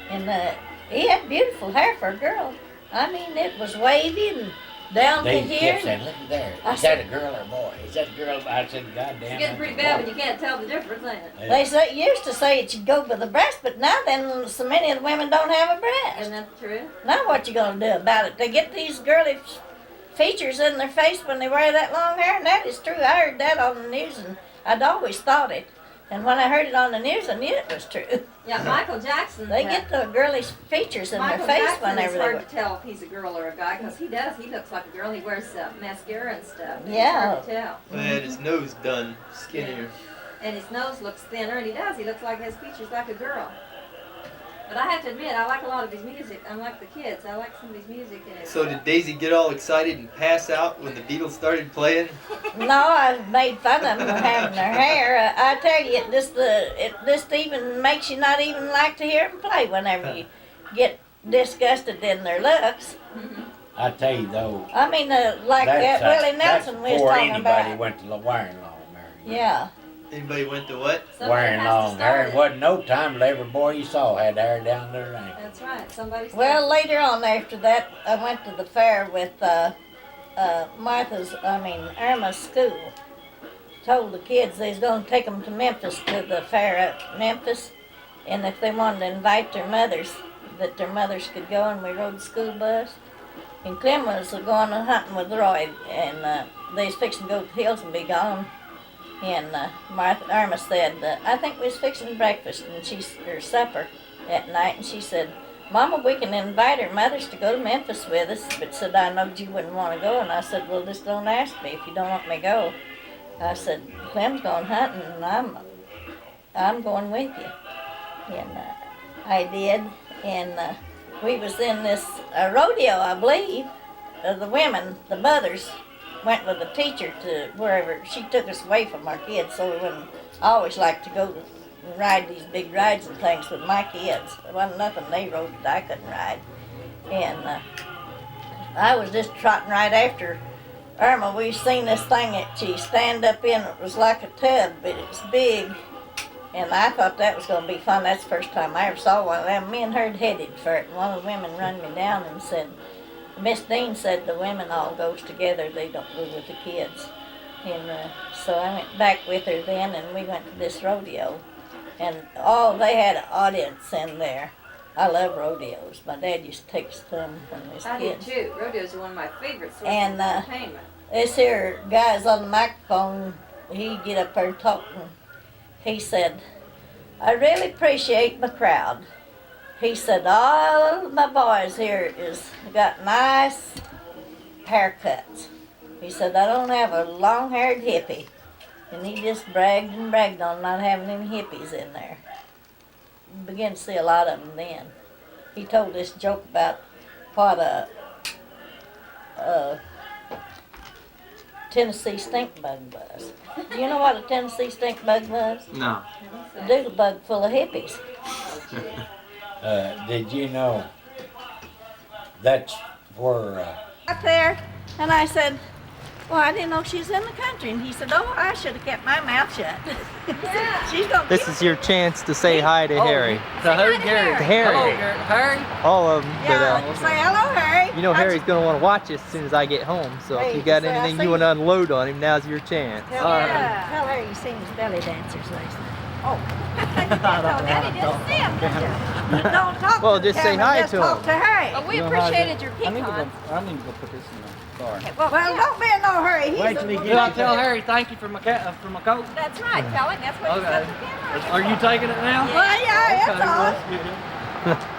And he had beautiful hair for a girl. I mean, it was wavy and down to They here. kept saying, look at there. I Is that a girl or a boy? Is that a girl? I said, God damn. It's getting pretty bad when you can't tell the difference, ain't it? They used to say it should go by the breast, but now then so many of the women don't have a breast. Isn't that true? Now what you gonna do about it? They get these girly features in their face when they wear that long hair, and that is true. I heard that on the news, and I'd always thought it. And when I heard it on the news, I knew it was true. Yeah, Michael Jackson. They get the girly features in Michael their face Jackson whenever is they hard wear. to tell if he's a girl or a guy because he does. He looks like a girl. He wears mascara and stuff. Yeah. It's hard to tell. Well, he had his nose done skinnier. And his nose looks thinner, and he does. He looks like his features like a girl. But I have to admit, I like a lot of his music. Unlike the kids, I like some of his music. And it's, So did Daisy get all excited and pass out when the Beatles started playing? No, I made fun of them for having their hair. I tell you, it just even makes you not even like to hear them play whenever you get disgusted in their looks. I tell you though. I mean, like that Willie Nelson we was before talking anybody about. went to wearing long hair. Yeah. Anybody went to what? Wearing long hair. It wasn't no time till every boy you saw had hair down their ankle. That's right. Somebody. Well, later on after that, I went to the fair with Irma's school. Told the kids they was going to take them to Memphis to the fair at Memphis, and if they wanted to invite their mothers, that their mothers could go, and we rode the school bus. And Clem was going hunting with Roy, and they was fixing to go to the hills and be gone. And Irma said, I think we was fixing breakfast or supper that night, and she said, Mama, we can invite our mothers to go to Memphis with us, but said, I know you wouldn't want to go. And I said, well, just don't ask me if you don't want me to go. I said, Clem's going hunting, and I'm going with you. And I did, and we was in this rodeo, I believe. The women, the mothers, went with the teacher to wherever. She took us away from our kids, so we wouldn't. I always liked to go ride these big rides and things with my kids. There wasn't nothing they rode that I couldn't ride. And I was just trotting right after Irma. We seen this thing that she stand up in. It was like a tub, but it was big. And I thought that was going to be fun. That's the first time I ever saw one of them. Me and her headed for it. And one of the women run me down and said, Miss Dean said the women all goes together. They don't go with the kids. And so I went back with her then, and we went to this rodeo. And they had an audience in there. I love rodeos. My dad used to take us to them when we was I do kids. too. Rodeos are one of my favorite sources And of entertainment. this here guy's on the microphone. He get up there and talk. And he said, I really appreciate my crowd. He said, all my boys here got nice haircuts. He said, I don't have a long-haired hippie. And he just bragged and bragged on not having any hippies in there. Began to see a lot of them then. He told this joke about what a Tennessee stink bug was. Do you know what a Tennessee stink bug was? No. A doodle bug full of hippies. Did you know that's where Up there, and I said, well, I didn't know she was in the country. And he said, oh, I should have kept my mouth shut. Yeah. She's gonna This is your chance to say hi to Harry. To who? Gary. To Harry. Hello, Gary. Harry? All of them. Yeah, say hello, Harry. You know Harry's going to want to watch us as soon as I get home. So if you got anything you want to unload on him, now's your chance. Tell her you seen his belly dancers last night. Oh. Daddy didn't see him, did you? Don't talk Well, to just say Cameron, hi just to talk him. to Harry. Well, we appreciated your I need pecans. to go put this in the car. Well, don't be in no hurry. Wait till he gets. Did I tell Harry thank you for my coat? That's right, tell him. That's what he said to camera. Are you taking it now? Well, yeah, it's on.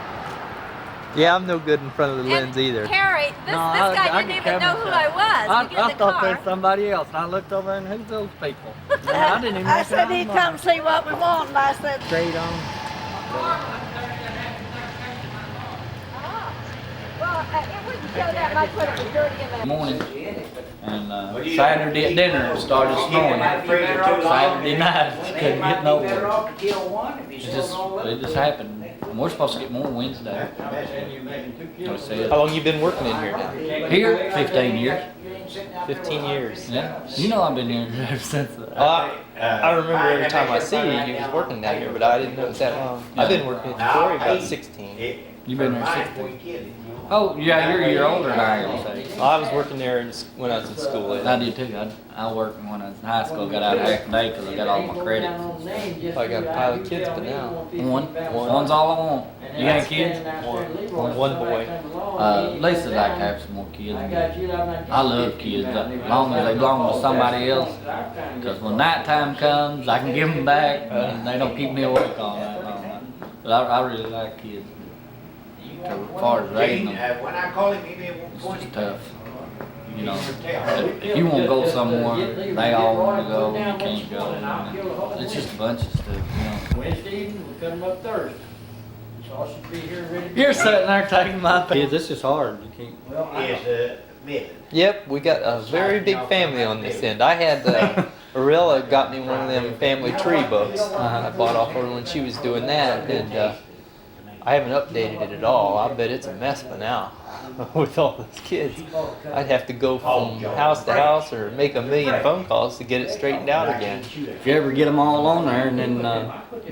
Yeah, I'm no good in front of the lens either. Harry, this guy didn't even know who I was. We get in I the thought car. there was somebody else, and I looked over and who's those people? I didn't even I said recognize he'd them. come see what we want, and I said, Straight on. Well, it wouldn't show that much when it was dirty in the Morning, and Saturday at dinner it started snowing. Saturday night couldn't get nowhere. It just happened. And we're supposed to get more Wednesday. How long you been working in here now? Here, 15 years. 15 years. Yeah, you know I've been here ever since. I remember every time I see you, he was working down here, but I didn't know it was that long. I've been working at the quarry about 16. You been there 16? Oh, yeah, you're a year older than I am. I was working there when I was in school. I did too. I worked when I was in high school, got out half a day because I got all my credits. I got a pile of kids, but now. One's all I want. You got kids? One boy. Lisa's like to have some more kids. I love kids, as long as they belong to somebody else. Because when night time comes, I can give them back and they don't keep me awake all night long. But I really like kids. As far as raising them, When I call him, he be it's just tough. You know, if you want to go somewhere, they all want to go, and you can't go. It's just a bunch of stuff, you know. Wednesday evening, we cut them up Thursday. So I should be here ready. You're sitting there taking my kids. This is hard. You can't. Is method. Yep, we got a very big family on this end. I had Arilla got me one of them family tree books. I bought off her when she was doing that, and I haven't updated it at all. I bet it's a mess by now with all those kids. I'd have to go from house to house or make a million phone calls to get it straightened out again. If you ever get them all on there and then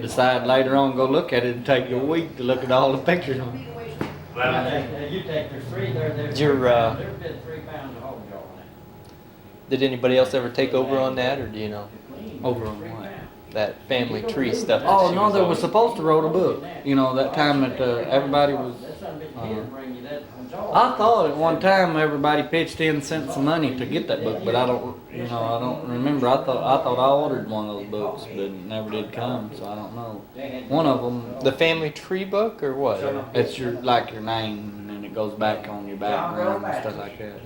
decide later on to go look at it, it'd take you a week to look at all the pictures on it. You take there's three there. Your, There's been 3 pounds of hog jaw in Did anybody else ever take over on that, or do you know? Over on what? That family tree stuff. that Oh she no, they on. were supposed to wrote a book. You know, that time that everybody was. I thought at one time everybody pitched in, sent some money to get that book, but I don't remember. I thought I ordered one of those books, but it never did come, so I don't know. One of them. The family tree book, or what? It's your like your name, and then it goes back on your background and stuff like that.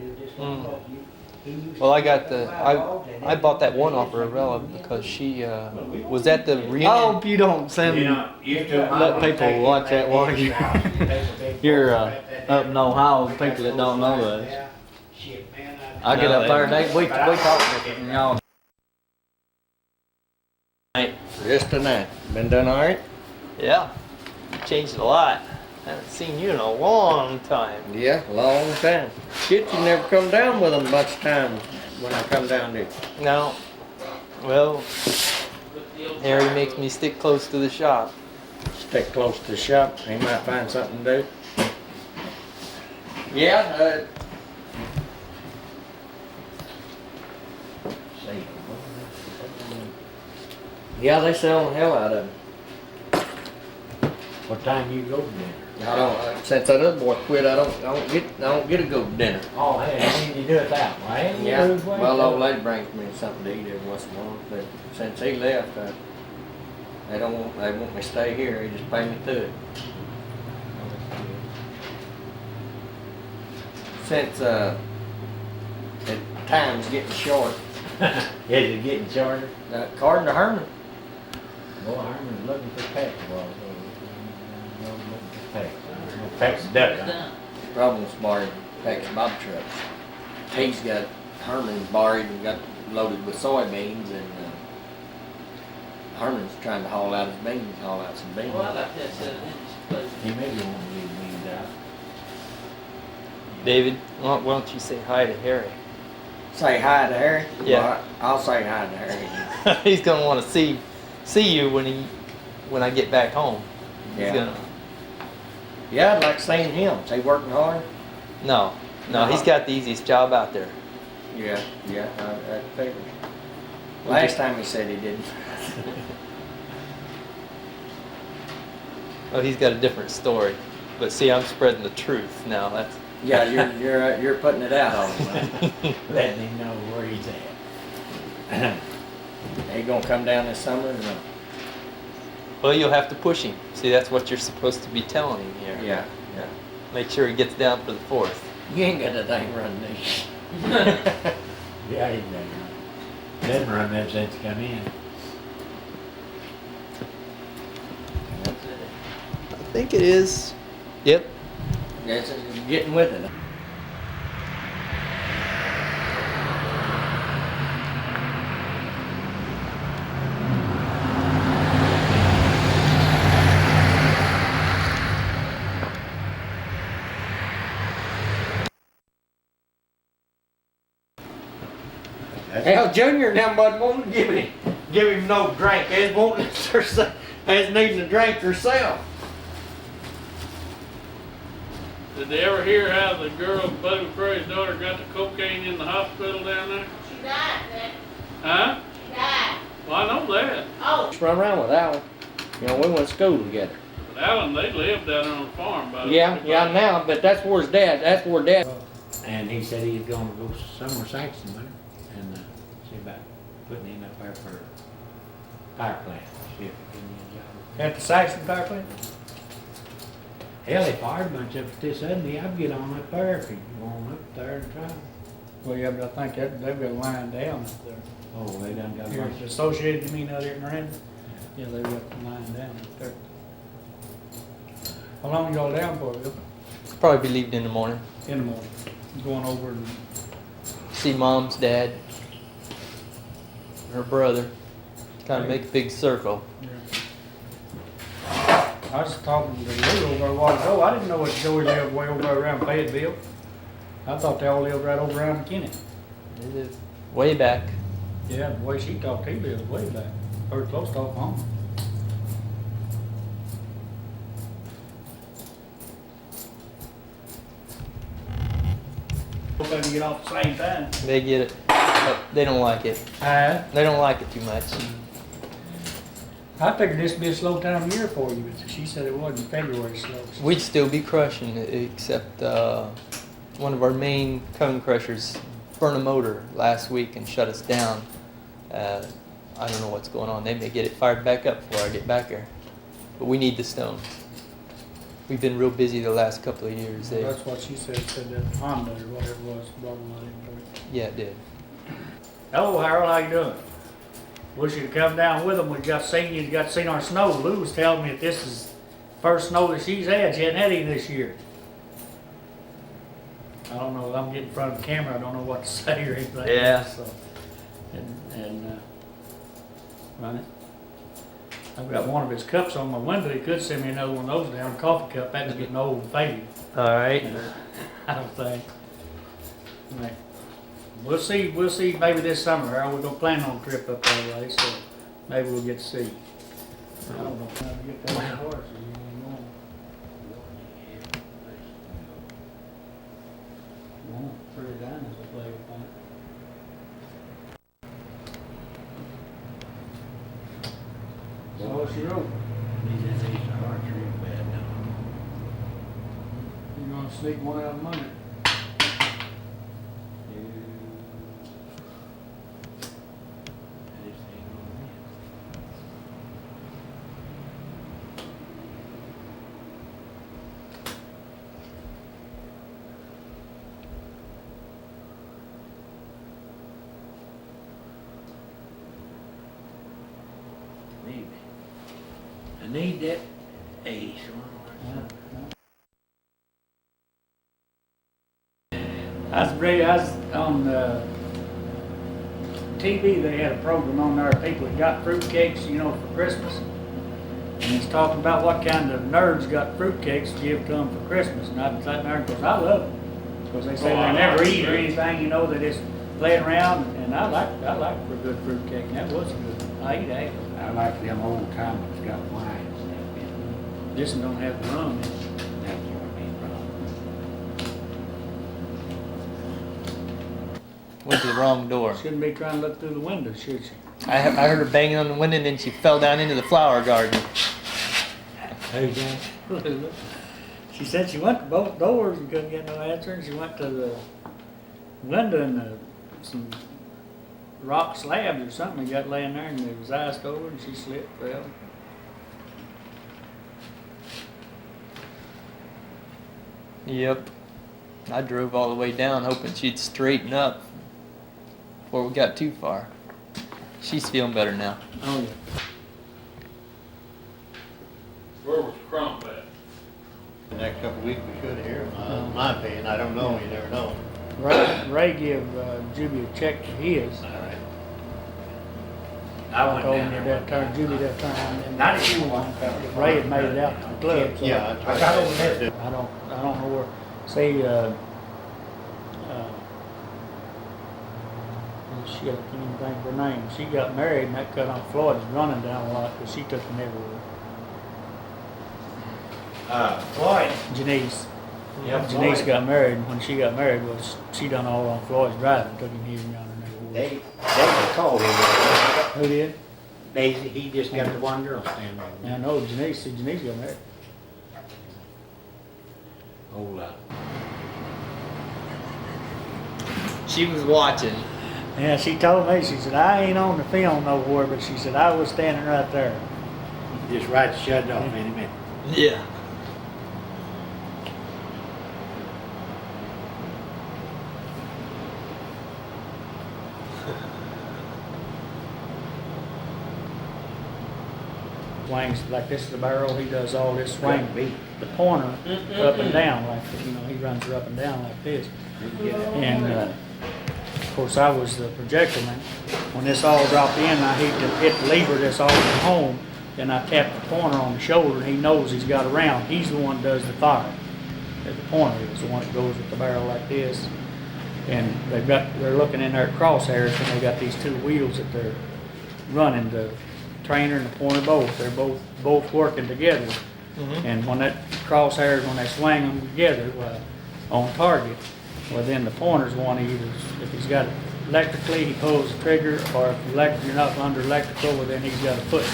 Well, I got I bought that one off of Arella because she was at the reunion. I hope you don't send let people watch that while you're up in Ohio. People that don't know us. I get up there, we talk with y'all. Just tonight. Been done all right? Yeah, changed a lot. I haven't seen you in a long time. Yeah, long time. Shit, you never come down with them much time when I come down there. No. Well, Harry makes me stick close to the shop. Stick close to the shop, he might find something to do. Yeah, yeah, they sell the hell out of them. What time you go to dinner? I don't. Since that other boy quit, I don't get to go to dinner. Oh, hey, I mean you do it that way. Yeah. Well, old lady brings me something to eat every once in a while, but since he left, they want me to stay here. They just pay me through it. Since the time's getting short. Is it getting shorter? According to Herman. Well, Herman's looking for pets. Peck's duck. Problem's borrowed Peck's bob trucks. He's got Herman's borrowed and got loaded with soybeans, and Herman's trying to haul out his beans, haul out some beans. He may be wanting to leave beans out. David, why don't you say hi to Harry? Say hi to Harry? Yeah. Well, I'll say hi to Harry. He's gonna want to see you when I get back home. Yeah. He's gonna, Yeah, I'd like seeing him. Is he working hard? no, he's got the easiest job out there. Yeah, I figured. Last time he said he didn't. Oh, he's got a different story. But see, I'm spreading the truth now. That's Yeah, you're putting it out on him. Letting him know where he's at. He gonna come down this summer or no? Well, you'll have to push him. See, that's what you're supposed to be telling him here. Yeah. Make sure he gets down for the 4th. You ain't got that thing running, do you? Yeah, he doesn't. Didn't run that since he come in. I think it is. Yep. Yes, you're getting with it. Hell, Junior now wasn't wanting to give him no drink. He's wanting he's needing a drink herself. Did they ever hear how the girl, Buddy McCray's daughter, got the cocaine in the hospital down there? She died, Dad. Huh? She died. Well, I know that. Oh. Just run around with Alan. You know, we went to school together. But Alan, they lived down there on the farm. Yeah, now, but that's where his dad, And he said he was gonna go somewhere Saxon with her and see about putting him up there for power plant. See if he can get a job. At the Saxon power plant? Hell, they fired a bunch of it this Sunday. I'd get on up there if you want up there and try. Well, yeah, but I think they've got a line down up there. Oh, they done got a Here, bunch. it's Associated, you mean, out here in Miranda? Yeah, they've got the line down up there. How long y'all down for, Bill? Probably be leaving in the morning. In the morning. Going over and See mom's dad, her brother. Kind of make a big circle. I was talking to Lou over a while ago. I didn't know that Joey lived way over around Fayetteville. I thought they all lived right over around McKinney. They live way back. Yeah, the way she talked, he lived way back. Very close to home. Hope they can get off at the same time. They get it, but they don't like it. They don't like it too much. I figured this would be a slow time of year for you, but she said it wasn't February slow. We'd still be crushing it, except one of our main cone crushers burned a motor last week and shut us down. I don't know what's going on. They may get it fired back up before I get back there. But we need the stones. We've been real busy the last couple of years. That's what she said that Honda or whatever it was, blah, blah, blah. Yeah, it did. Hello, Harold, how you doing? Wish you'd come down with them. We got seen our snow. Lou was telling me that this is first snow that she's had. She hadn't had any this year. I don't know. I'm getting in front of the camera. I don't know what to say or anything. Yeah. So, run it. I've got one of his cups on my window. He could send me another one of those down. A coffee cup. That's getting old and faded. All right. I don't think. Right. We'll see maybe this summer, Harold. We're gonna plan on a trip up that way, so maybe we'll get to see. I don't know how to get that horse. Pretty down as a play with that. So what's your rope? You gonna sneak one out of money? I need that ace. I was on TV. They had a program on there. People that got fruitcakes, you know, for Christmas, and it's talking about what kind of nerds got fruitcakes to give to them for Christmas. And I sat there because I love them because they say they never eat or anything. You know, they just play around. And I like a good fruitcake. And that was good. I eat that. I like them old timers that got wine. This one don't have the rum in it. That's what I mean, Went to the wrong door. Shouldn't be trying to look through the window, should she? I heard her banging on the window and then she fell down into the flower garden. Who's that? She said she went to both doors and couldn't get no answer, and she went to the window and some rock slabs or something he got laying there, and it was iced over, and she slipped, fell. Yep. I drove all the way down hoping she'd straighten up before we got too far. She's feeling better now. Oh, yeah. Where was Crump at? The next couple of weeks we should hear him. In my opinion, I don't know. You never know. Ray gave Juby a check for his. All right. I went told down him there. that time, Juby that time, and Not if you want. Ray had made it out to the club. So Yeah, I got over there. I don't know where. See, I can't even think of her name. She got married and that cut on Floyd is running down a lot because she took him everywhere. Floyd. Janice. Yeah, Janice Floyd. got married, and when she got married, she done all on Floyd's driving, took him here and yonder and everywhere. They called him. Who did? Daisy, he just got the one girl standing there. I know Janice got married. Whole lot. She was watching. Yeah, she told me, she said, I ain't on the film nowhere, but she said, I was standing right there. Just right to shut it off any minute. Yeah. Swings like this is the barrel, he does all this swing, the pointer up and down like, he runs her up and down like this. And of course I was the projector man. When this all dropped in, I hit the lever that's all from home, then I tap the pointer on the shoulder and he knows he's got a round. He's the one that does the fire. The pointer is the one that goes with the barrel like this. And they're looking in their crosshairs and they got these two wheels that they're running, the trainer and the pointer both. They're both working together. And when that crosshairs, when they swing them together on target, well then the pointer's one either, if he's got it electrically, he pulls the trigger, or if you're not under electrical, well then he's got a foot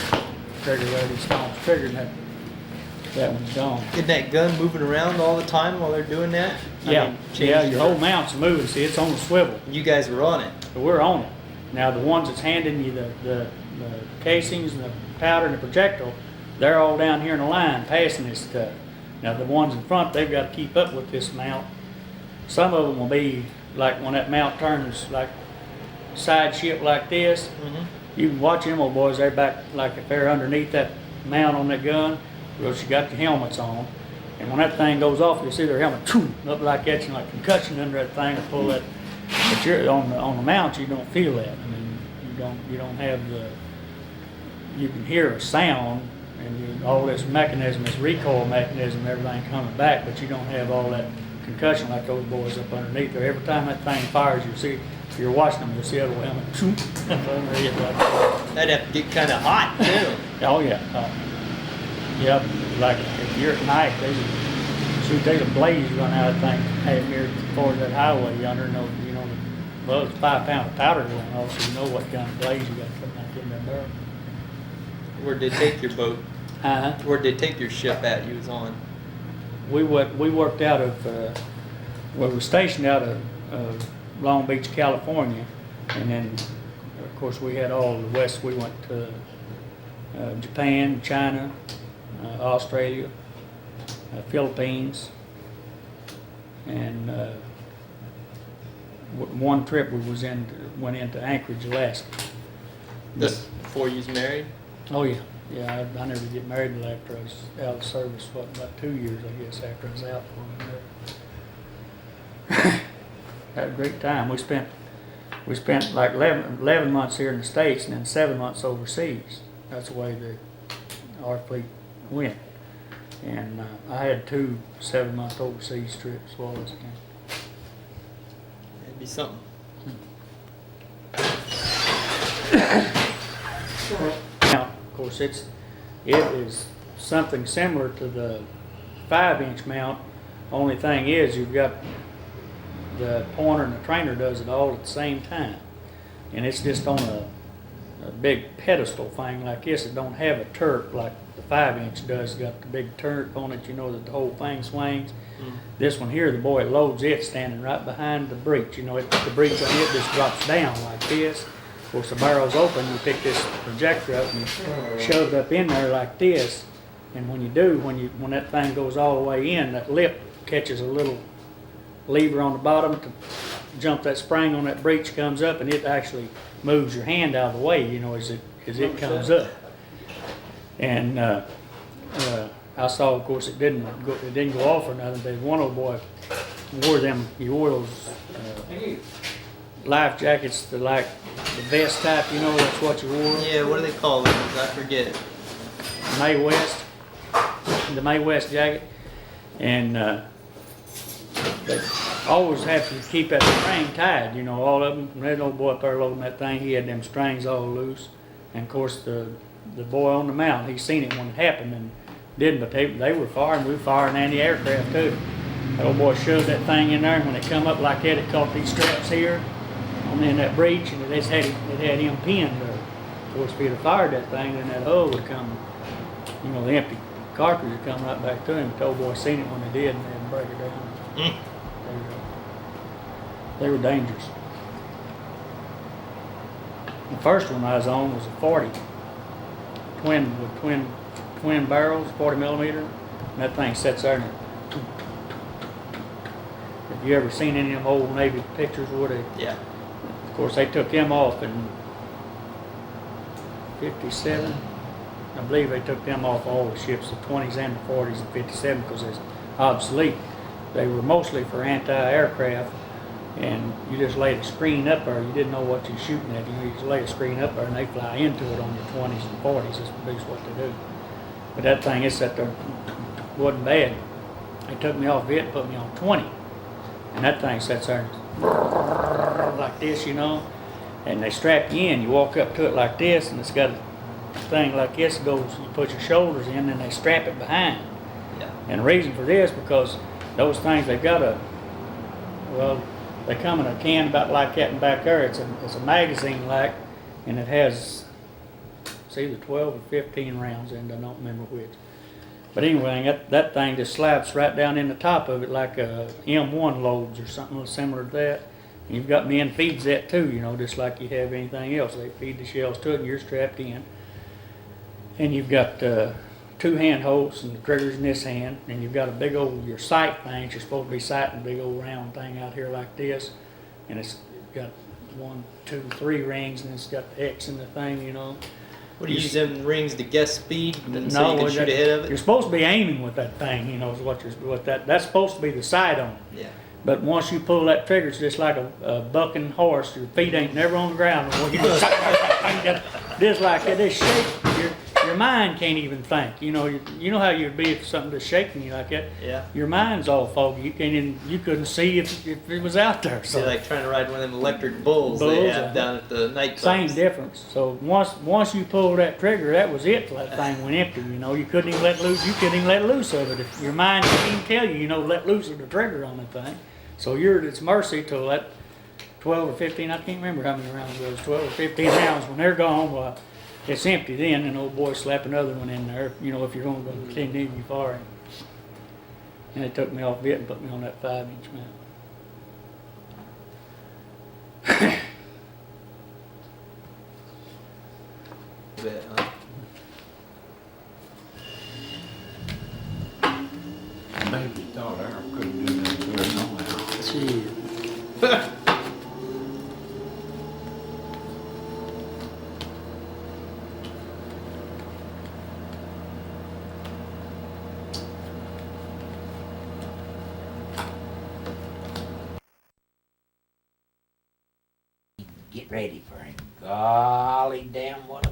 trigger there, he stomps the trigger and that one's gone. Isn't that gun moving around all the time while they're doing that? Yeah, your whole mount's moving, see it's on the swivel. You guys were on it. We're on it. Now the ones that's handing you the casings and the powder and the projectile, they're all down here in the line passing this stuff. Now the ones in front, they've got to keep up with this mount. Some of them will be like when that mount turns like side ship like this. You can watch them old boys, they're back like if they're underneath that mount on that gun. Well, she got the helmets on. And when that thing goes off, you'll see their helmet up like that, like concussion under that thing to pull that. But you're on the mount, you don't feel that. I mean, you don't have the. You can hear a sound, and all this mechanism, this recoil mechanism, everything coming back, but you don't have all that concussion like those boys up underneath there. Every time that thing fires, you'll see. If you're watching them, you'll see that little helmet. That'd have to get kind of hot too. Oh yeah. Yep. Like if you're at night, there's a blaze run out of things out here towards that highway yonder. Well, it's 5 pounds of powder going off, so you know what kind of blaze you got coming out in that barrel. Where'd they take your boat? Where'd they take your ship at you was on? We worked out of, we were stationed out of Long Beach, California, and then of course we had all the west. We went to Japan, China, Australia, Philippines, and one trip we went into Anchorage, Alaska. This before you was married? Oh yeah, yeah. I never get married until after I was out of service. About 2 years, I guess, after I was out. Had a great time. We spent like 11 months here in the States and then 7 months overseas. That's the way our fleet went. And I had 2 7-month overseas trips while I was here. It'd be something. Now, of course, it is something similar to the 5-inch mount. Only thing is, you've got the pointer and the trainer does it all at the same time, and it's just on a big pedestal thing like this. It don't have a turret like the 5-inch does. It's got the big turret on it. You know that the whole thing swings. This one here, the boy loads it standing right behind the breech. The breech on it just drops down like this. Of course, the barrel's open. You pick this projector up and you shove it up in there like this. And when you do, when that thing goes all the way in, that lip catches a little lever on the bottom to jump that spring on that breech, comes up, and it actually moves your hand out of the way, as it comes up. And I saw, of course, it didn't go off or nothing. But one old boy wore those life jackets, like the vest type. That's what you wore. Yeah, what do they call those? I forget. The Mae West jacket, and they always have to keep that string tied, you know, all of them. That old boy up there loading that thing, he had them strings all loose. And of course, the boy on the mountain, he seen it when it happened and didn't, but they were firing. We were firing anti-aircraft too. That old boy shoved that thing in there, and when it come up like that, it caught these straps here, and then that breech, and it had him pinned there. Of course, if he'd have fired that thing, then that hull would come, you know, the empty cartridge would come right back to him. The old boy seen it when they did, and then break it down. They were dangerous. The first one I was on was a 40, twin barrels, 40 millimeter. And that thing sits there and have you ever seen any of them old Navy pictures where they? Yeah. Of course, they took them off in 57. I believe they took them off all the ships, the 20s and the 40s and 57, because they're obsolete. They were mostly for anti-aircraft, and you just laid a screen up there. You didn't know what you're shooting at. You just lay a screen up there, and they fly into it on your 20s and 40s. That's what they do. But that thing, it sat there, wasn't bad. They took me off it, put me on 20. And that thing sits there like this, you know, and they strap you in. You walk up to it like this, and it's got a thing like this. It goes, you put your shoulders in, and they strap it behind. Yeah. And the reason for this, because those things, they've got they come in a can about like that in back there. It's a magazine like, and it has, it's either 12 or 15 rounds in it. I don't remember which. But anyway, that thing just slaps right down in the top of it like M1 loads or something similar to that. And you've got men feeds that too, you know, just like you have anything else. They feed the shells to it and you're strapped in. And you've got 2 hand holds and the trigger's in this hand. And you've got a big old, your sight thing. You're supposed to be sighting a big old round thing out here like this. And it's got 1, 2, 3 rings and it's got the X in the thing, you know. What do you use them rings to guess speed so you can shoot ahead of it? You're supposed to be aiming with that thing, you know, is what that's supposed to be the sight on it. Yeah. But once you pull that trigger, it's just like a bucking horse. Your feet ain't never on the ground. Well, you just like that, this shake. Your mind can't even think. You know how you'd be if something just shaking you like that. Yeah. Your mind's all foggy. You couldn't see if it was out there. So like trying to ride one of them electric bulls they have down at the nightclubs. Same difference. So once you pulled that trigger, that was it. That thing went empty. You know, you couldn't even let loose. You couldn't even let loose of it. If your mind couldn't even tell you, you know, let loose of the trigger on the thing. So you're at its mercy till that 12 or 15. I can't remember how many rounds it was. 12 or 15 rounds. When they're gone, well, it's empty then, and old boy slap another one in there, you know, if you're going to continue firing. And they took me off it and put me on that 5-inch mount. Maybe thought Aaron couldn't do that to her no how. Gee. Get ready for him. Golly damn what a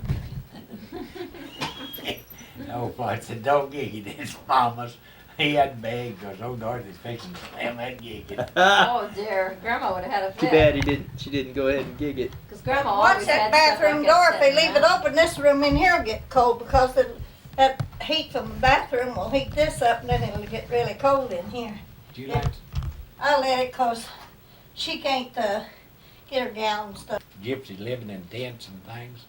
old boy said, don't gig it, it's mama's. He hadn't begged because old Dorothy's fixing to slam that gig. Oh dear, Grandma would have had a fit. Too bad she didn't go ahead and gig it. Because Grandma Watch always that had bathroom stuff door. like If they that leave it open, this room in here will get cold because that heat from the bathroom will heat this up and then it'll get really cold in here. Do you like I let it because she can't get her gown and stuff. gypsies living in tents and things?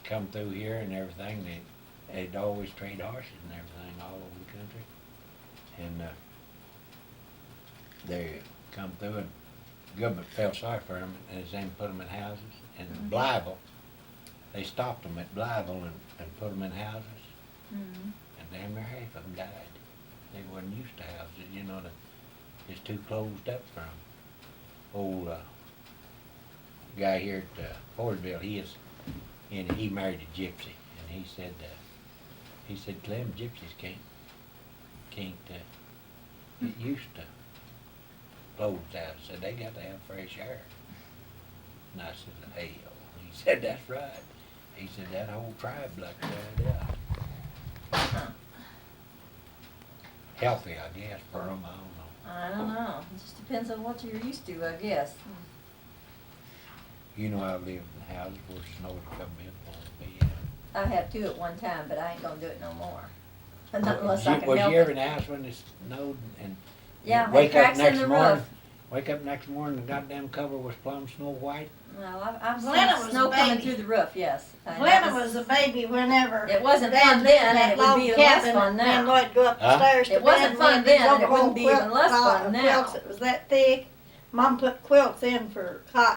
Come through here and everything, they'd always trade horses and everything all over the country. And they come through and the government felt sorry for them and then put them in houses. And in Blytheville, they stopped them at Blytheville and put them in houses. And damn near half of them died. They wasn't used to houses, you know, it's too closed up for them. Old guy here at Forestville, he married a gypsy, and he said, Clem, gypsies can't get used to closed houses. Said they got to have fresh air. And I said, hell. He said, that's right. He said, that whole tribe like that, yeah. Healthy, I guess, for them, I don't know. I don't know. It just depends on what you're used to, I guess. You know, I lived in houses where snow would come in on me. I have too at one time, but I ain't gonna do it no more. Not unless I can Was help you ever it. in the house when it snowed and Yeah, you wake it up cracks in next the morning? roof. Wake up next morning, the goddamn cover was plumb snow white. Well, I've Glenna seen was snow a coming baby. through the roof, yes. And Glenna that was a baby whenever. It wasn't Dad fun lived then, in and that it would log be less cabin, fun now. And Lloyd go up the Huh? stairs to It wasn't bed, fun and then, these and it old wouldn't be quilt even less cot- fun now. Quilts that was that thick. Mom put quilts in for cotton.